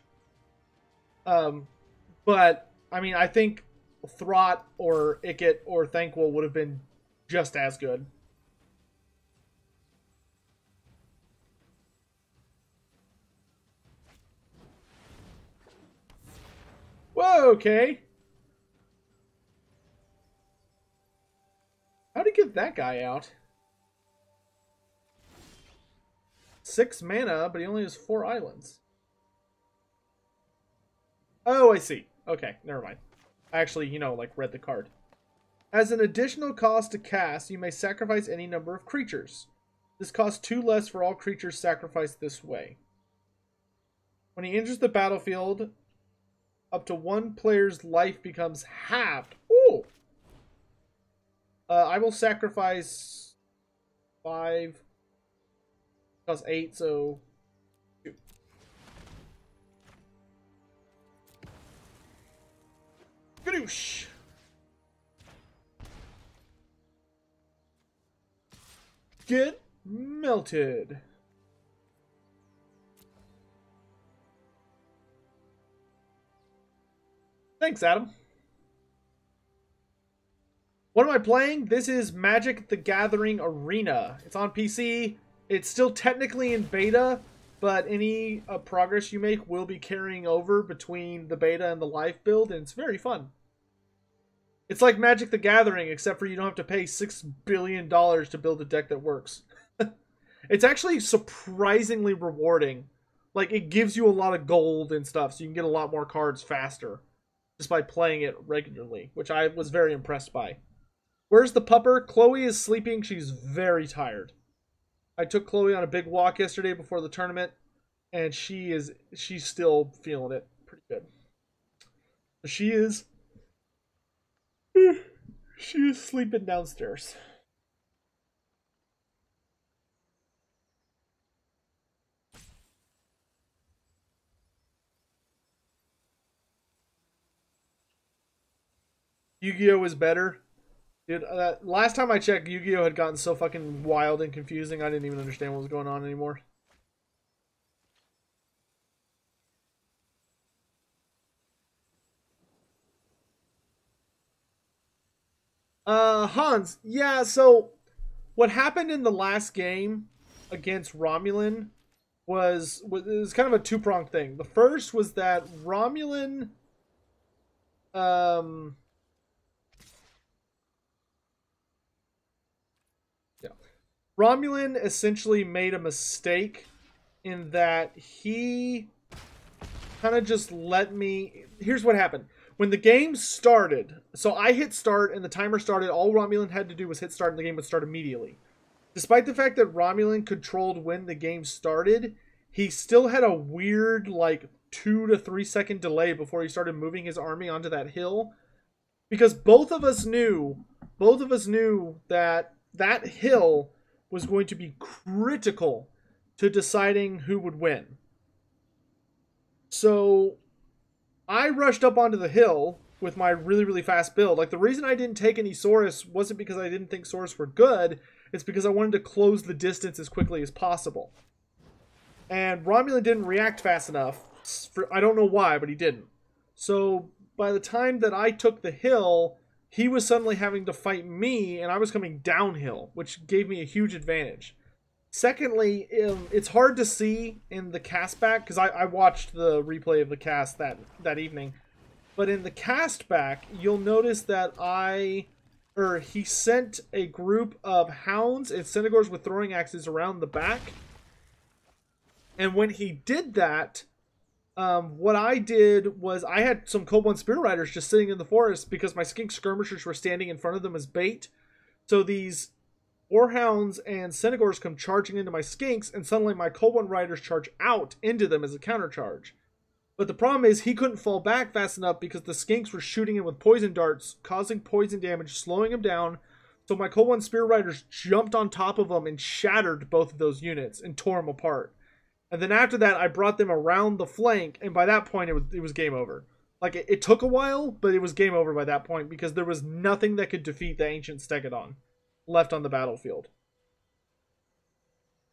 But, I mean, I think Throth or Ikit or Thanquol would have been just as good. Whoa, okay. How'd he get that guy out? 6 mana, but he only has 4 islands. Oh, I see. Okay, never mind. I actually, you know, like, read the card. As an additional cost to cast, you may sacrifice any number of creatures. This costs 2 less for all creatures sacrificed this way. When he enters the battlefield, up to 1 player's life becomes halved. Ooh! I will sacrifice 5. Costs 8, so 2. Gadoosh! Get melted. Thanks, Adam. What am I playing? This is Magic the Gathering Arena. It's on PC. It's still technically in beta, but any progress you make will be carrying over between the beta and the live build, and it's very fun. It's like Magic the Gathering, except for you don't have to pay $6 billion to build a deck that works. It's actually surprisingly rewarding. Like, it gives you a lot of gold and stuff, so you can get a lot more cards faster just by playing it regularly, which I was very impressed by. Where's the pupper? Chloe is sleeping. She's very tired. I took Chloe on a big walk yesterday before the tournament. and she's still feeling it pretty good. She is sleeping downstairs. Yu-Gi-Oh is better. Dude, last time I checked, Yu-Gi-Oh had gotten so fucking wild and confusing, I didn't even understand what was going on anymore. Hans, yeah, so what happened in the last game against Romulan was kind of a two-pronged thing. The first was that Romulan yeah. Romulan essentially made a mistake in that he kind of just let me... Here's what happened. When the game started, so I hit start and the timer started, all Romulan had to do was hit start and the game would start immediately. Despite the fact that Romulan controlled when the game started, he still had a weird, like, 2 to 3 second delay before he started moving his army onto that hill. Because both of us knew that that hill was going to be critical to deciding who would win. So I rushed up onto the hill with my really, really fast build. Like, the reason I didn't take any Saurus wasn't because I didn't think Saurus were good. It's because I wanted to close the distance as quickly as possible. And Romulan didn't react fast enough. I don't know why, but he didn't. So by the time that I took the hill, he was suddenly having to fight me, and I was coming downhill, which gave me a huge advantage. Secondly, it's hard to see in the cast back, because I watched the replay of the cast that evening. But in the cast back, you'll notice that he sent a group of hounds and Centaurs with throwing axes around the back. And when he did that, what I did was I had some Cold One Spear Riders just sitting in the forest because my skink skirmishers were standing in front of them as bait. So these Warhounds and Centaurs come charging into my skinks, and suddenly my Cold One Riders charge out into them as a countercharge. But the problem is he couldn't fall back fast enough because the skinks were shooting him with poison darts, causing poison damage, slowing him down. So my Cold One Spear Riders jumped on top of him and shattered both of those units and tore them apart. And then after that, I brought them around the flank, and by that point, it was game over. Like, it took a while, but it was game over by that point because there was nothing that could defeat the Ancient Stegodon left on the battlefield.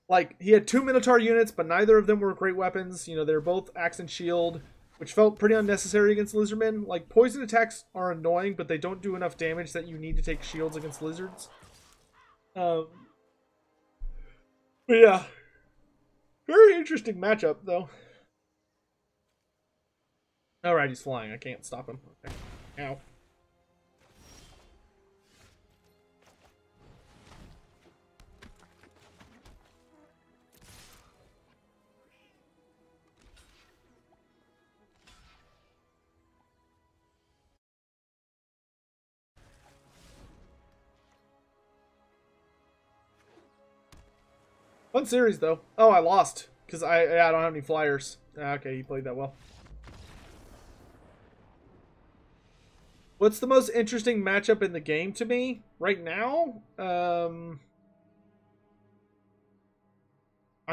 Like, he had 2 Minotaur units, but neither of them were great weapons. You know, they're both axe and shield, which felt pretty unnecessary against Lizardmen. Like, poison attacks are annoying, but they don't do enough damage that you need to take shields against lizards. But yeah. Very interesting matchup, though. Alright, he's flying. I can't stop him. Okay. Ow. Fun series, though. Oh, I lost. Because I don't have any flyers. Okay, he played that well. What's the most interesting matchup in the game to me right now? I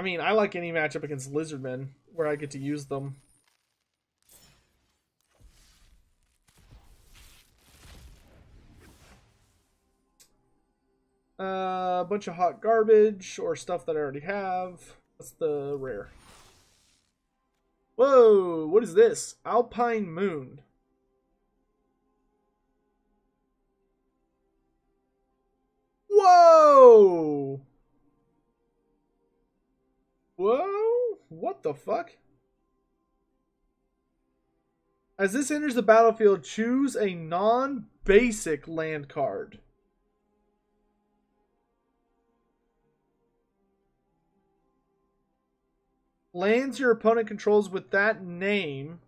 mean, I like any matchup against Lizardmen where I get to use them. A bunch of hot garbage or stuff that I already have. That's the rare. Whoa, what is this? Alpine Moon. Whoa! Whoa! What the fuck? As this enters the battlefield, choose a non-basic land card. Lands your opponent controls with that name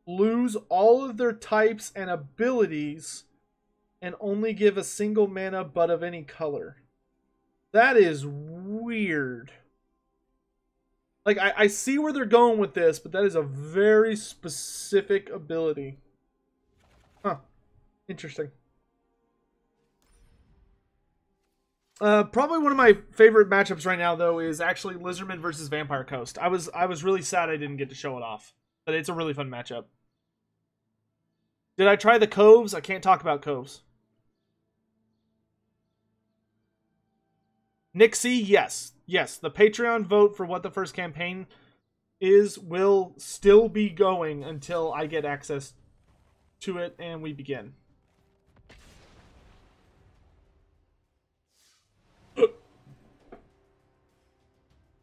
lose all of their types and abilities and only give a single mana but of any color. That is weird. Like, I see where they're going with this, but that is a very specific ability. Huh. Interesting. Probably one of my favorite matchups right now, though, is actually Lizardmen versus Vampire Coast. I was really sad I didn't get to show it off, but it's a really fun matchup. Did I try the Coves? I can't talk about Coves. Nick C, yes. Yes, the Patreon vote for what the first campaign is will still be going until I get access to it and we begin.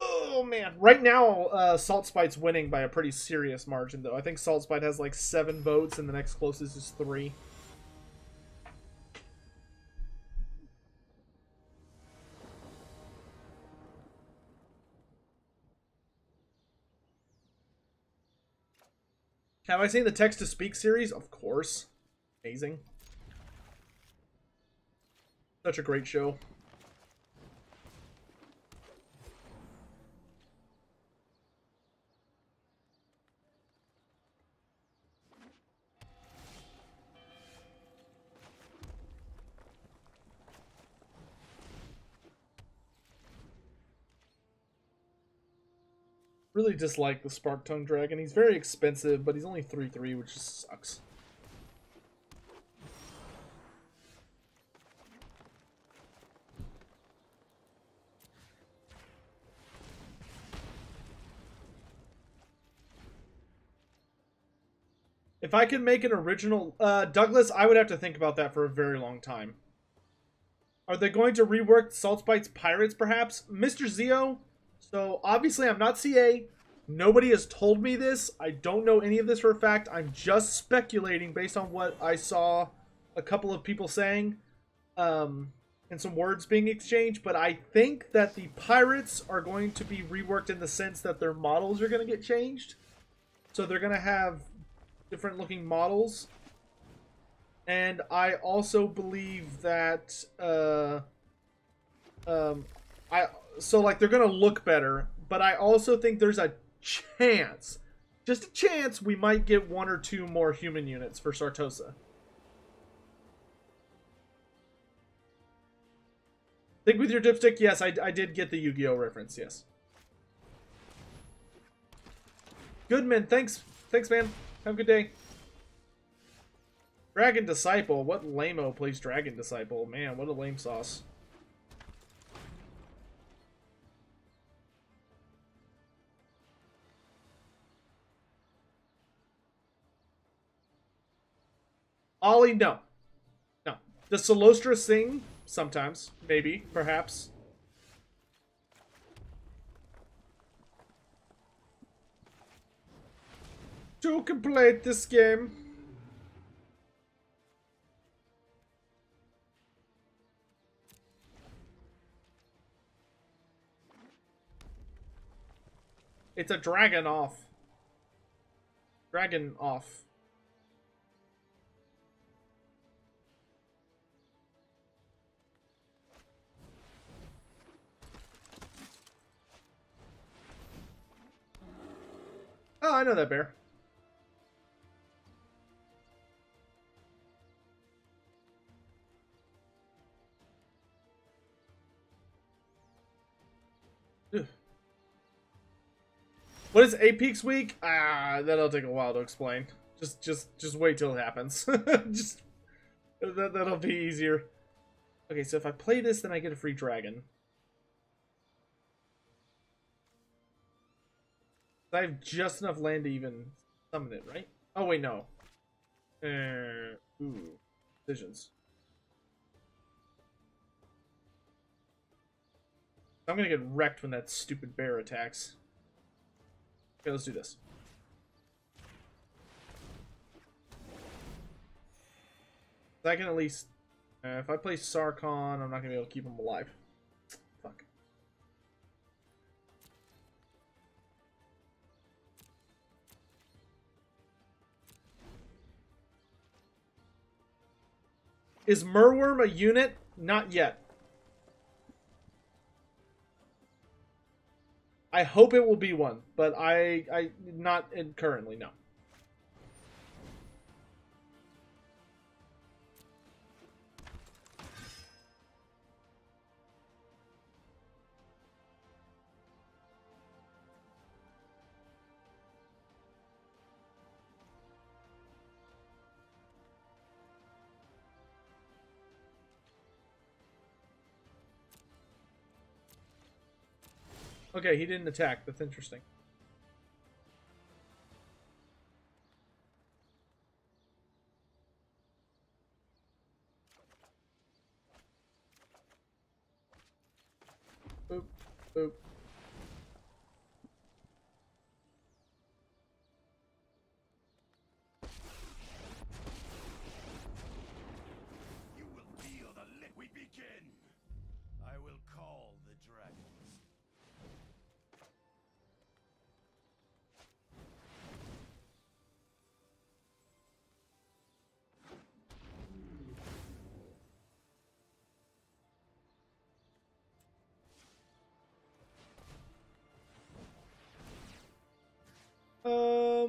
Oh man, right now Salt Spite's winning by a pretty serious margin, though. I think Salt Spite has like 7 votes and the next closest is 3. Have I seen the Text to Speak series? Of course. Amazing. Such a great show. Really dislike the Spark Tongue Dragon. He's very expensive, but he's only 3/3, which just sucks. If I could make an original... Douglas, I would have to think about that for a very long time. Are they going to rework Saltspite's Pirates, perhaps? Mr. Zeo? So, obviously, I'm not CA. Nobody has told me this. I don't know any of this for a fact. I'm just speculating based on what I saw a couple of people saying. And some words being exchanged. But I think that the Pirates are going to be reworked in the sense that their models are going to get changed. So, they're going to have different looking models. And I also believe that so like they're gonna look better, but I also think there's a chance, just a chance, we might get 1 or 2 more human units for Sartosa. Think with your dipstick, yes, I did get the Yu-Gi-Oh reference, yes. Goodman, thanks man. Have a good day. Dragon Disciple. What lame-o plays Dragon Disciple? Man, what a lame sauce. Ollie, no. No. Does Solostra sing? Sometimes. Maybe. Perhaps. Who can play this game? It's a dragon off. Dragon off. Oh, I know that bear. Ugh. What is Apex Week? That'll take a while to explain. Just wait till it happens. That'll be easier. Okay, so if I play this, then I get a free dragon. I have just enough land to even summon it, right? Oh wait, no. Ooh, decisions. I'm gonna get wrecked when that stupid bear attacks. Okay, let's do this. I can at least... if I play Sarkon, I'm not gonna be able to keep him alive. Fuck. Is Merworm a unit? Not yet. I hope it will be one, but I not currently, no. Okay, he didn't attack. That's interesting. Boop, boop. You will feel the lit. We begin. I will call the dragons.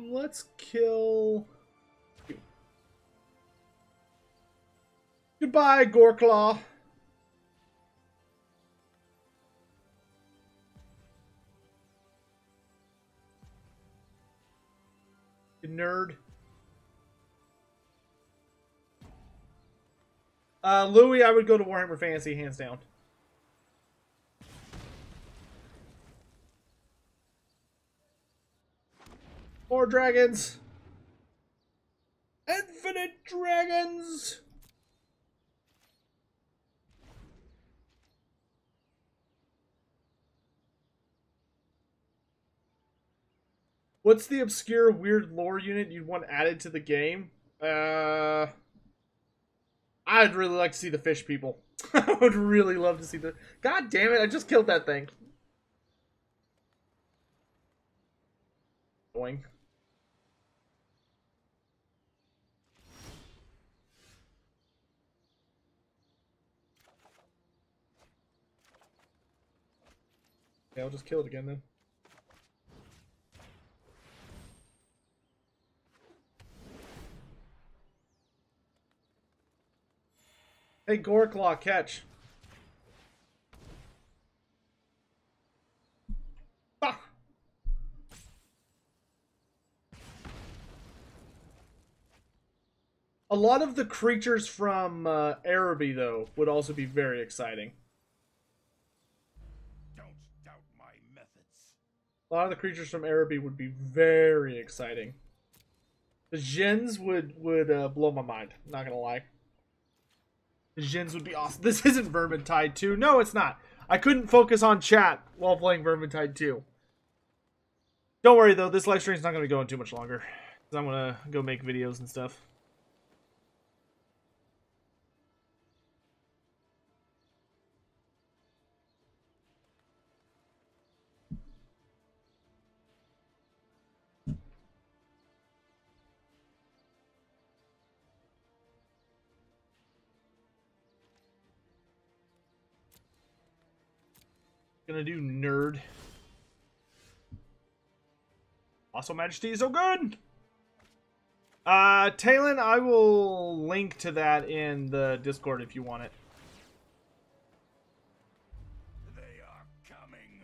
Let's kill you. Goodbye, Goreclaw. You nerd. Louis, I would go to Warhammer Fantasy, hands down. More dragons. Infinite dragons. What's the obscure weird lore unit you'd want added to the game? I'd really like to see the fish people. I would really love to see the... God damn it, I just killed that thing. Boing. Yeah, I'll just kill it again then. Hey, Goreclaw, catch. Ah! A lot of the creatures from Araby, though, would also be very exciting. Don't doubt my methods. A lot of the creatures from Araby would be very exciting. The Djinns would blow my mind. Not gonna lie. The Djinns would be awesome. This isn't Vermintide 2. No, it's not. I couldn't focus on chat while playing Vermintide 2. Don't worry, though. This live stream's not going to go on too much longer. Because I'm going to go make videos and stuff. Gonna do nerd. Also, Majesty is so good! Talon, I will link to that in the Discord if you want it. They are coming.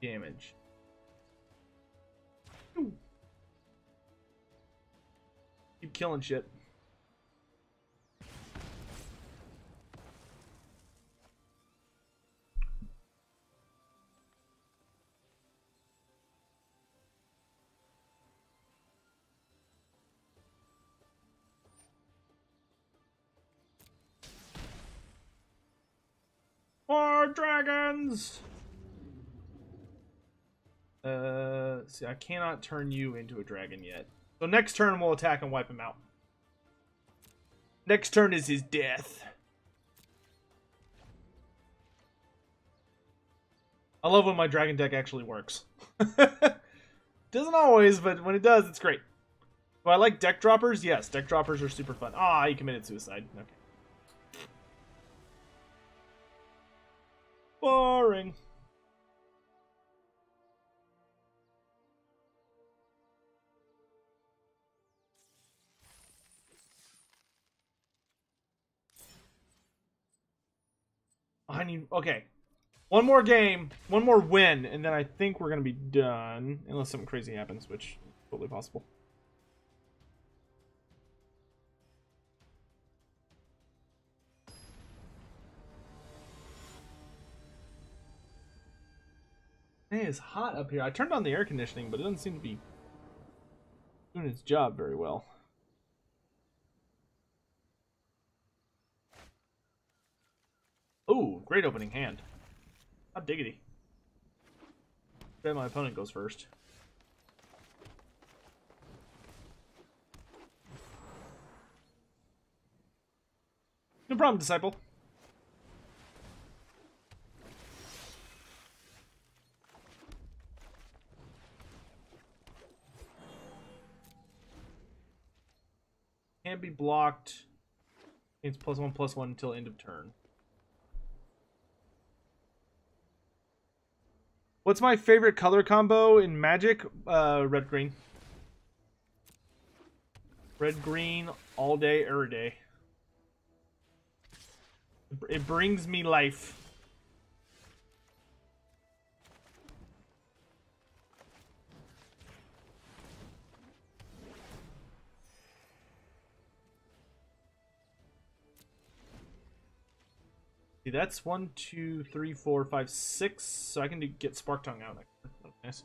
Damage. Ooh. Keep killing shit. More dragons! See, I cannot turn you into a dragon yet. So next turn we'll attack and wipe him out. Next turn is his death. I love when my dragon deck actually works. Doesn't always, but when it does, it's great. Do I like deck droppers? Yes, deck droppers are super fun. Ah, he committed suicide. Okay. Boring. I need... Okay. One more game, one more win, and then I think we're going to be done. Unless something crazy happens, which is totally possible. Hey, it's hot up here. I turned on the air conditioning, but it doesn't seem to be doing its job very well. Ooh, great opening hand. Hot diggity. Bet my opponent goes first. No problem, disciple. Can't be blocked. It's +1/+1 until end of turn. What's my favorite color combo in Magic? Red-green. Red-green, all day, every day. It brings me life. See, that's 1, 2, 3, 4, 5, 6. So I can get Spark Tongue out. That's nice.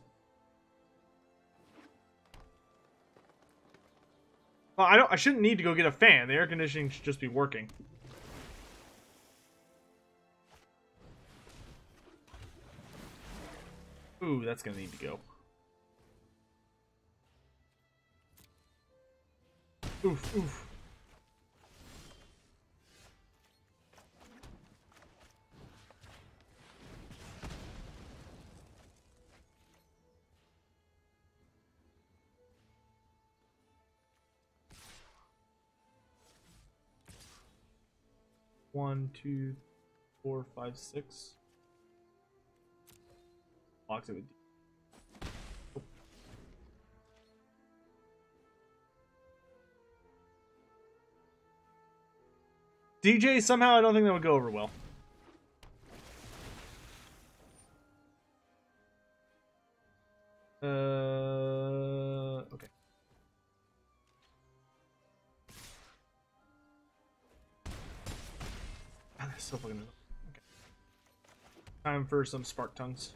Well, I shouldn't need to go get a fan. The air conditioning should just be working. Ooh, that's gonna need to go. Oof, oof. One, 2, 4, 5, 6. Blocks it with D. Oh. DJ, somehow I don't think that would go over well. Okay. Ah, that's so fucking... Okay. Time for some Spark Tongues.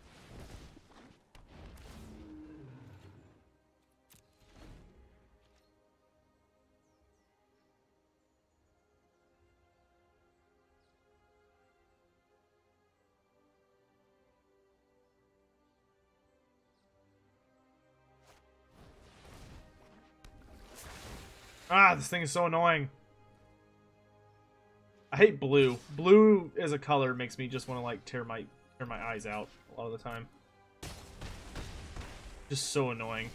Ah, this thing is so annoying. I hate blue. Blue as a color makes me just want to like tear my eyes out a lot of the time. Just so annoying.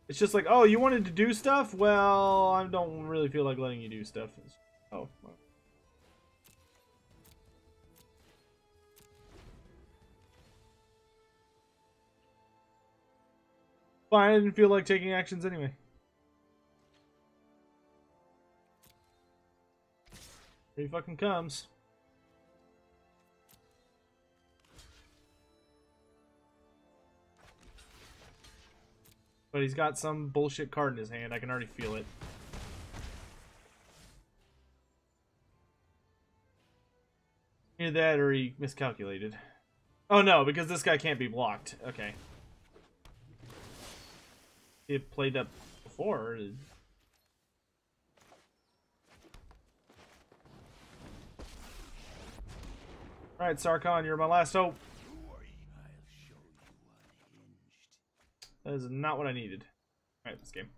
It's just like, oh, you wanted to do stuff? Well, I don't really feel like letting you do stuff. Oh. Well. Fine, I didn't feel like taking actions anyway. Here he fucking comes. But he's got some bullshit card in his hand. I can already feel it. Either that or he miscalculated. Oh no, because this guy can't be blocked. Okay. He had played up before. Alright, Sarkhan, you're my last hope. That is not what I needed. Alright, this game.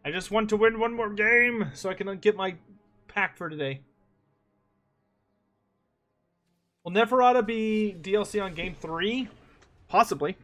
I just want to win one more game so I can get my pack for today. Will Neferata be DLC on game 3? Possibly.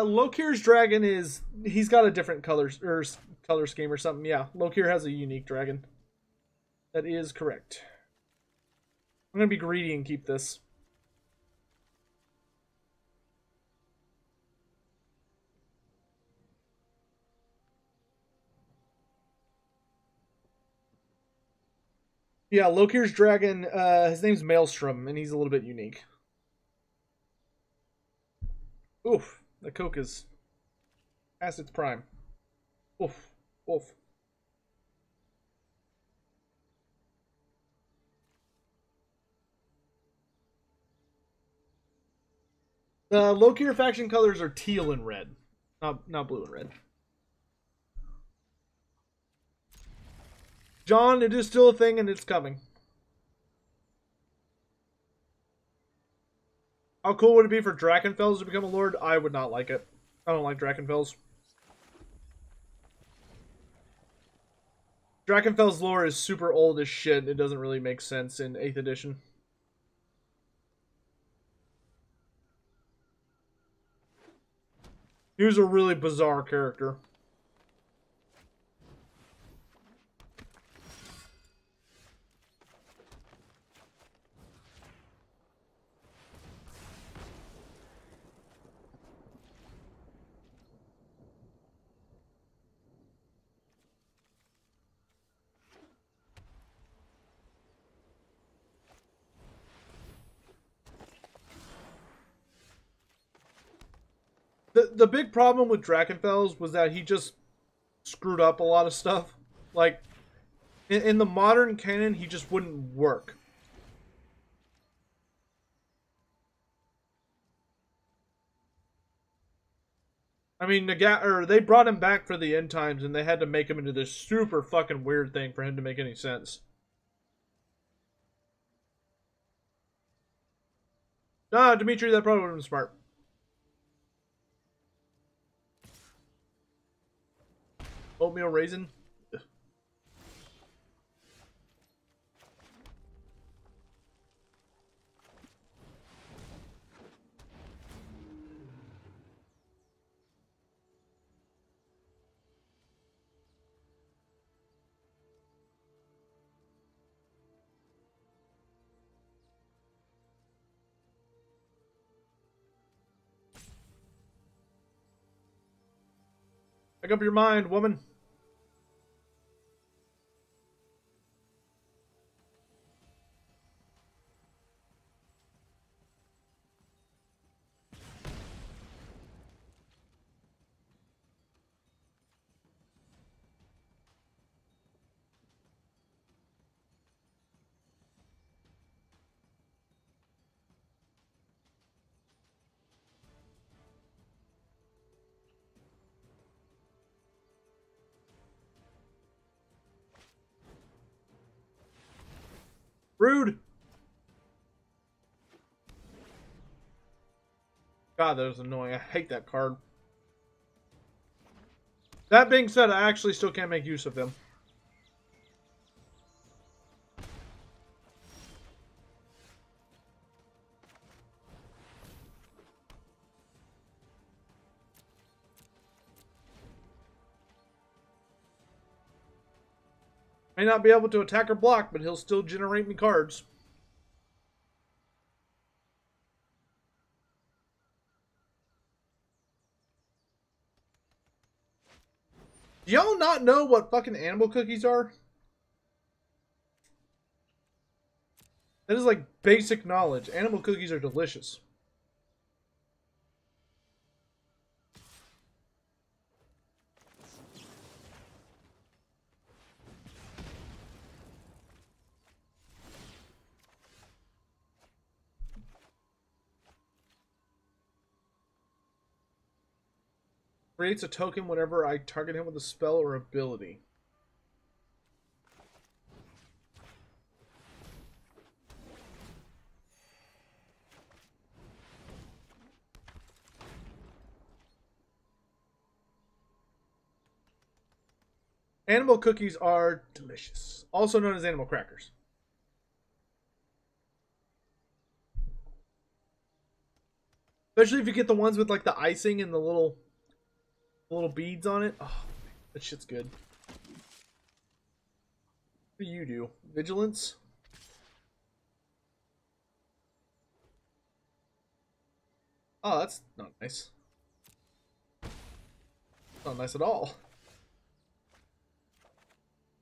Lokir's dragon he's got a different color scheme or something. Yeah, Lokir has a unique dragon. That is correct. I'm gonna be greedy and keep this. Yeah, Lokir's dragon, his name's Maelstrom, and he's a little bit unique. Oof, the Coke is past its prime. Oof, oof. The Lokir faction colors are teal and red, not blue and red. John, it is still a thing, and it's coming. How cool would it be for Drakenfels to become a lord? I would not like it. I don't like Drakenfels. Drakenfel's lore is super old as shit. It doesn't really make sense in 8th edition. He was a really bizarre character. The big problem with Drakenfels was that he just screwed up a lot of stuff. Like, in the modern canon, he just wouldn't work. I mean, they brought him back for the end times, and they had to make him into this super fucking weird thing for him to make any sense. Nah, Dimitri, that probably would have been smart. Oatmeal raisin? Ugh. Make up your mind, woman. Rude. God, that was annoying. I hate that card. That being said, I actually still can't make use of them. May not be able to attack or block, but he'll still generate me cards. Do y'all not know what fucking animal cookies are? That is like basic knowledge. Animal cookies are delicious. Creates a token whenever I target him with a spell or ability. Animal cookies are delicious. Also known as animal crackers. Especially if you get the ones with like the icing and the little beads on it. Oh, that shit's good. What do you do? Vigilance? Oh, that's not nice. Not nice at all.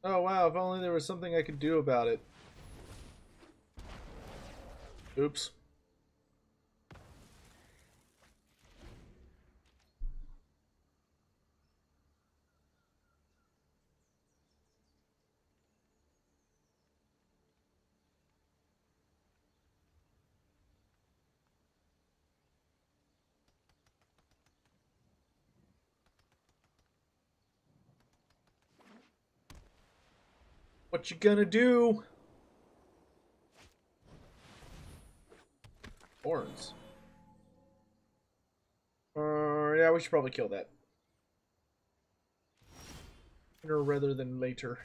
Oh wow, if only there was something I could do about it. Oops. What you gonna do? Horns. Yeah, we should probably kill that. Sooner rather than later.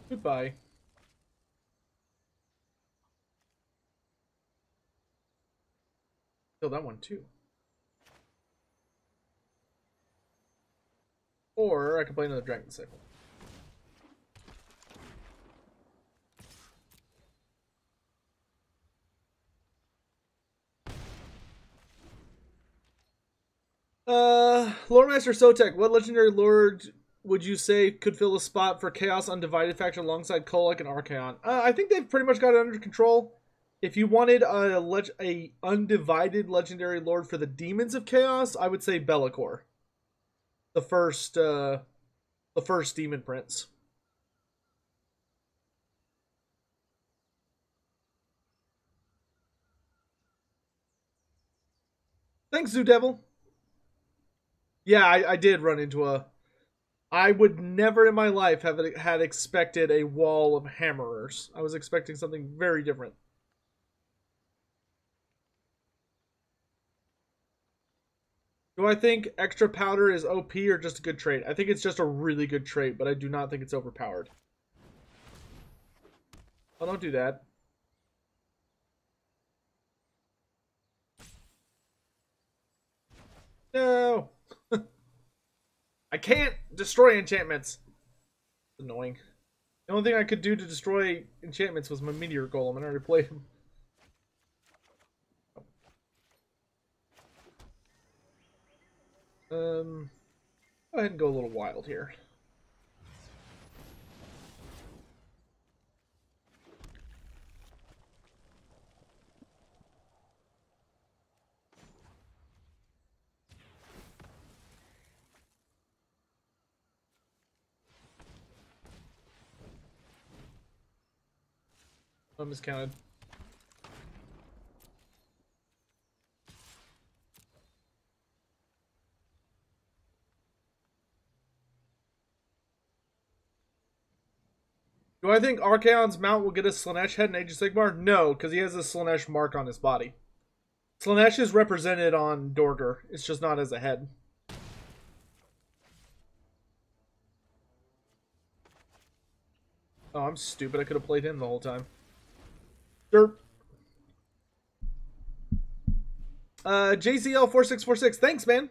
Goodbye. Kill that one too. Or I can play another Dragon Cycle. Lore Master Sotek, what legendary lord would you say could fill a spot for Chaos Undivided faction alongside Kolek and Archaon? I think they've pretty much got it under control. If you wanted a undivided legendary lord for the Demons of Chaos, I would say Be'lakor. The first Demon Prince. Thanks, Zoo Devil. Yeah, I did run into a... I would never in my life have had expected a wall of hammerers. I was expecting something very different. Do I think extra powder is OP or just a good trait? I think it's just a really good trait, but I do not think it's overpowered. Oh, don't do that. No! I can't destroy enchantments. It's annoying. The only thing I could do to destroy enchantments was my Meteor Golem, and I already played him. Go ahead and go a little wild here. I miscounted. Do I think Archaon's mount will get a Slaanesh head in Age of Sigmar? No, because he has a Slaanesh mark on his body. Slaanesh is represented on Dorger. It's just not as a head. Oh, I'm stupid. I could have played him the whole time. Derp. JCL4646. Thanks, man.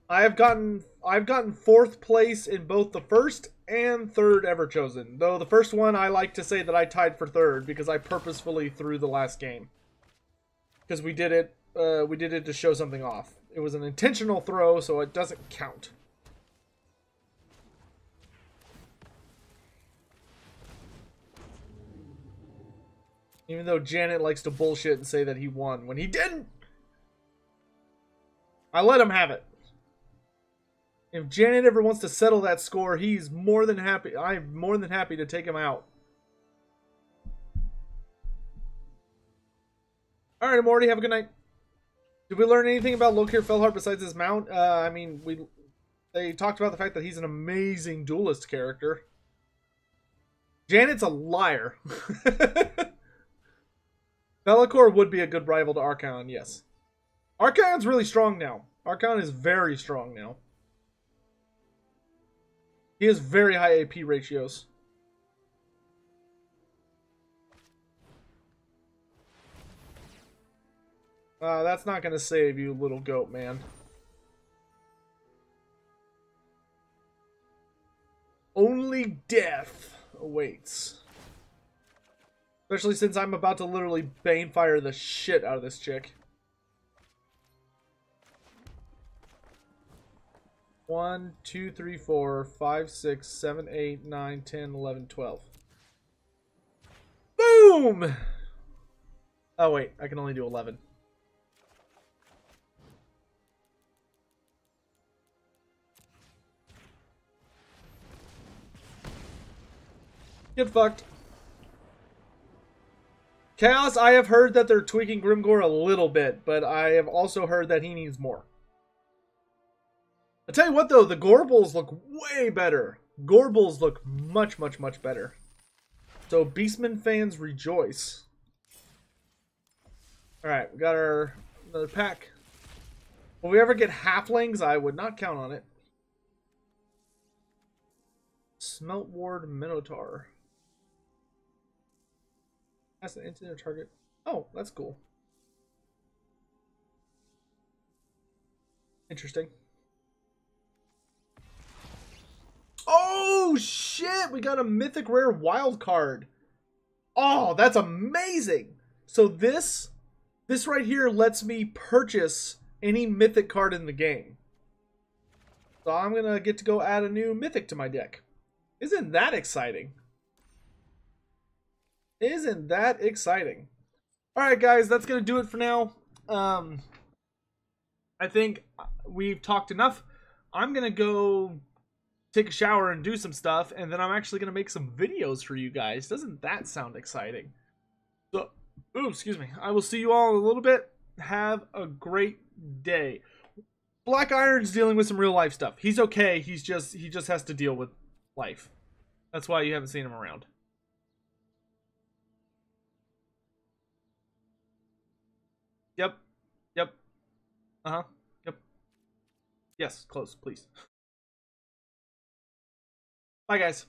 I've gotten 4th place in both the first and third Everchosen. Though the first one, I like to say that I tied for 3rd because I purposefully threw the last game. Because we did it to show something off. It was an intentional throw, so it doesn't count. Even though Janet likes to bullshit and say that he won when he didn't. I let him have it. If Janet ever wants to settle that score, he's more than happy. I'm more than happy to take him out. Alright, Morty, have a good night. Did we learn anything about Lokir Felhart besides his mount? I mean, they talked about the fact that he's an amazing duelist character. Janet's a liar. Be'lakor would be a good rival to Archon, yes. Archon's really strong now. Archon is very strong now. He has very high AP ratios. That's not going to save you, little goat man. Only death awaits. Especially since I'm about to literally Banefire the shit out of this chick. 1, 2, 3, 4, 5, 6, 7, 8, 9, 10, 11, 12. Boom! Oh wait, I can only do 11. Get fucked. Chaos, I have heard that they're tweaking Grimgor a little bit, but I have also heard that he needs more. I tell you what though, the Gorbals look way better. Gorbals look much, much, much better. So Beastman fans rejoice. Alright, we got our another pack. Will we ever get halflings? I would not count on it. Smelt Ward Minotaur. That's an incident target. Oh, that's cool. Interesting. Oh shit! We got a mythic rare wild card. Oh, that's amazing! So this right here lets me purchase any mythic card in the game. So I'm gonna get to go add a new mythic to my deck. Isn't that exciting? Isn't that exciting? Alright guys, that's gonna do it for now. I think we've talked enough. I'm gonna go take a shower and do some stuff, and then I'm actually gonna make some videos for you guys. Doesn't that sound exciting? So, ooh, excuse me. I will see you all in a little bit. Have a great day. Black Iron's dealing with some real life stuff. He's okay. He just has to deal with life. That's why you haven't seen him around. Yep. Yep. Uh-huh. Yep. Yes, close, please. Bye, guys.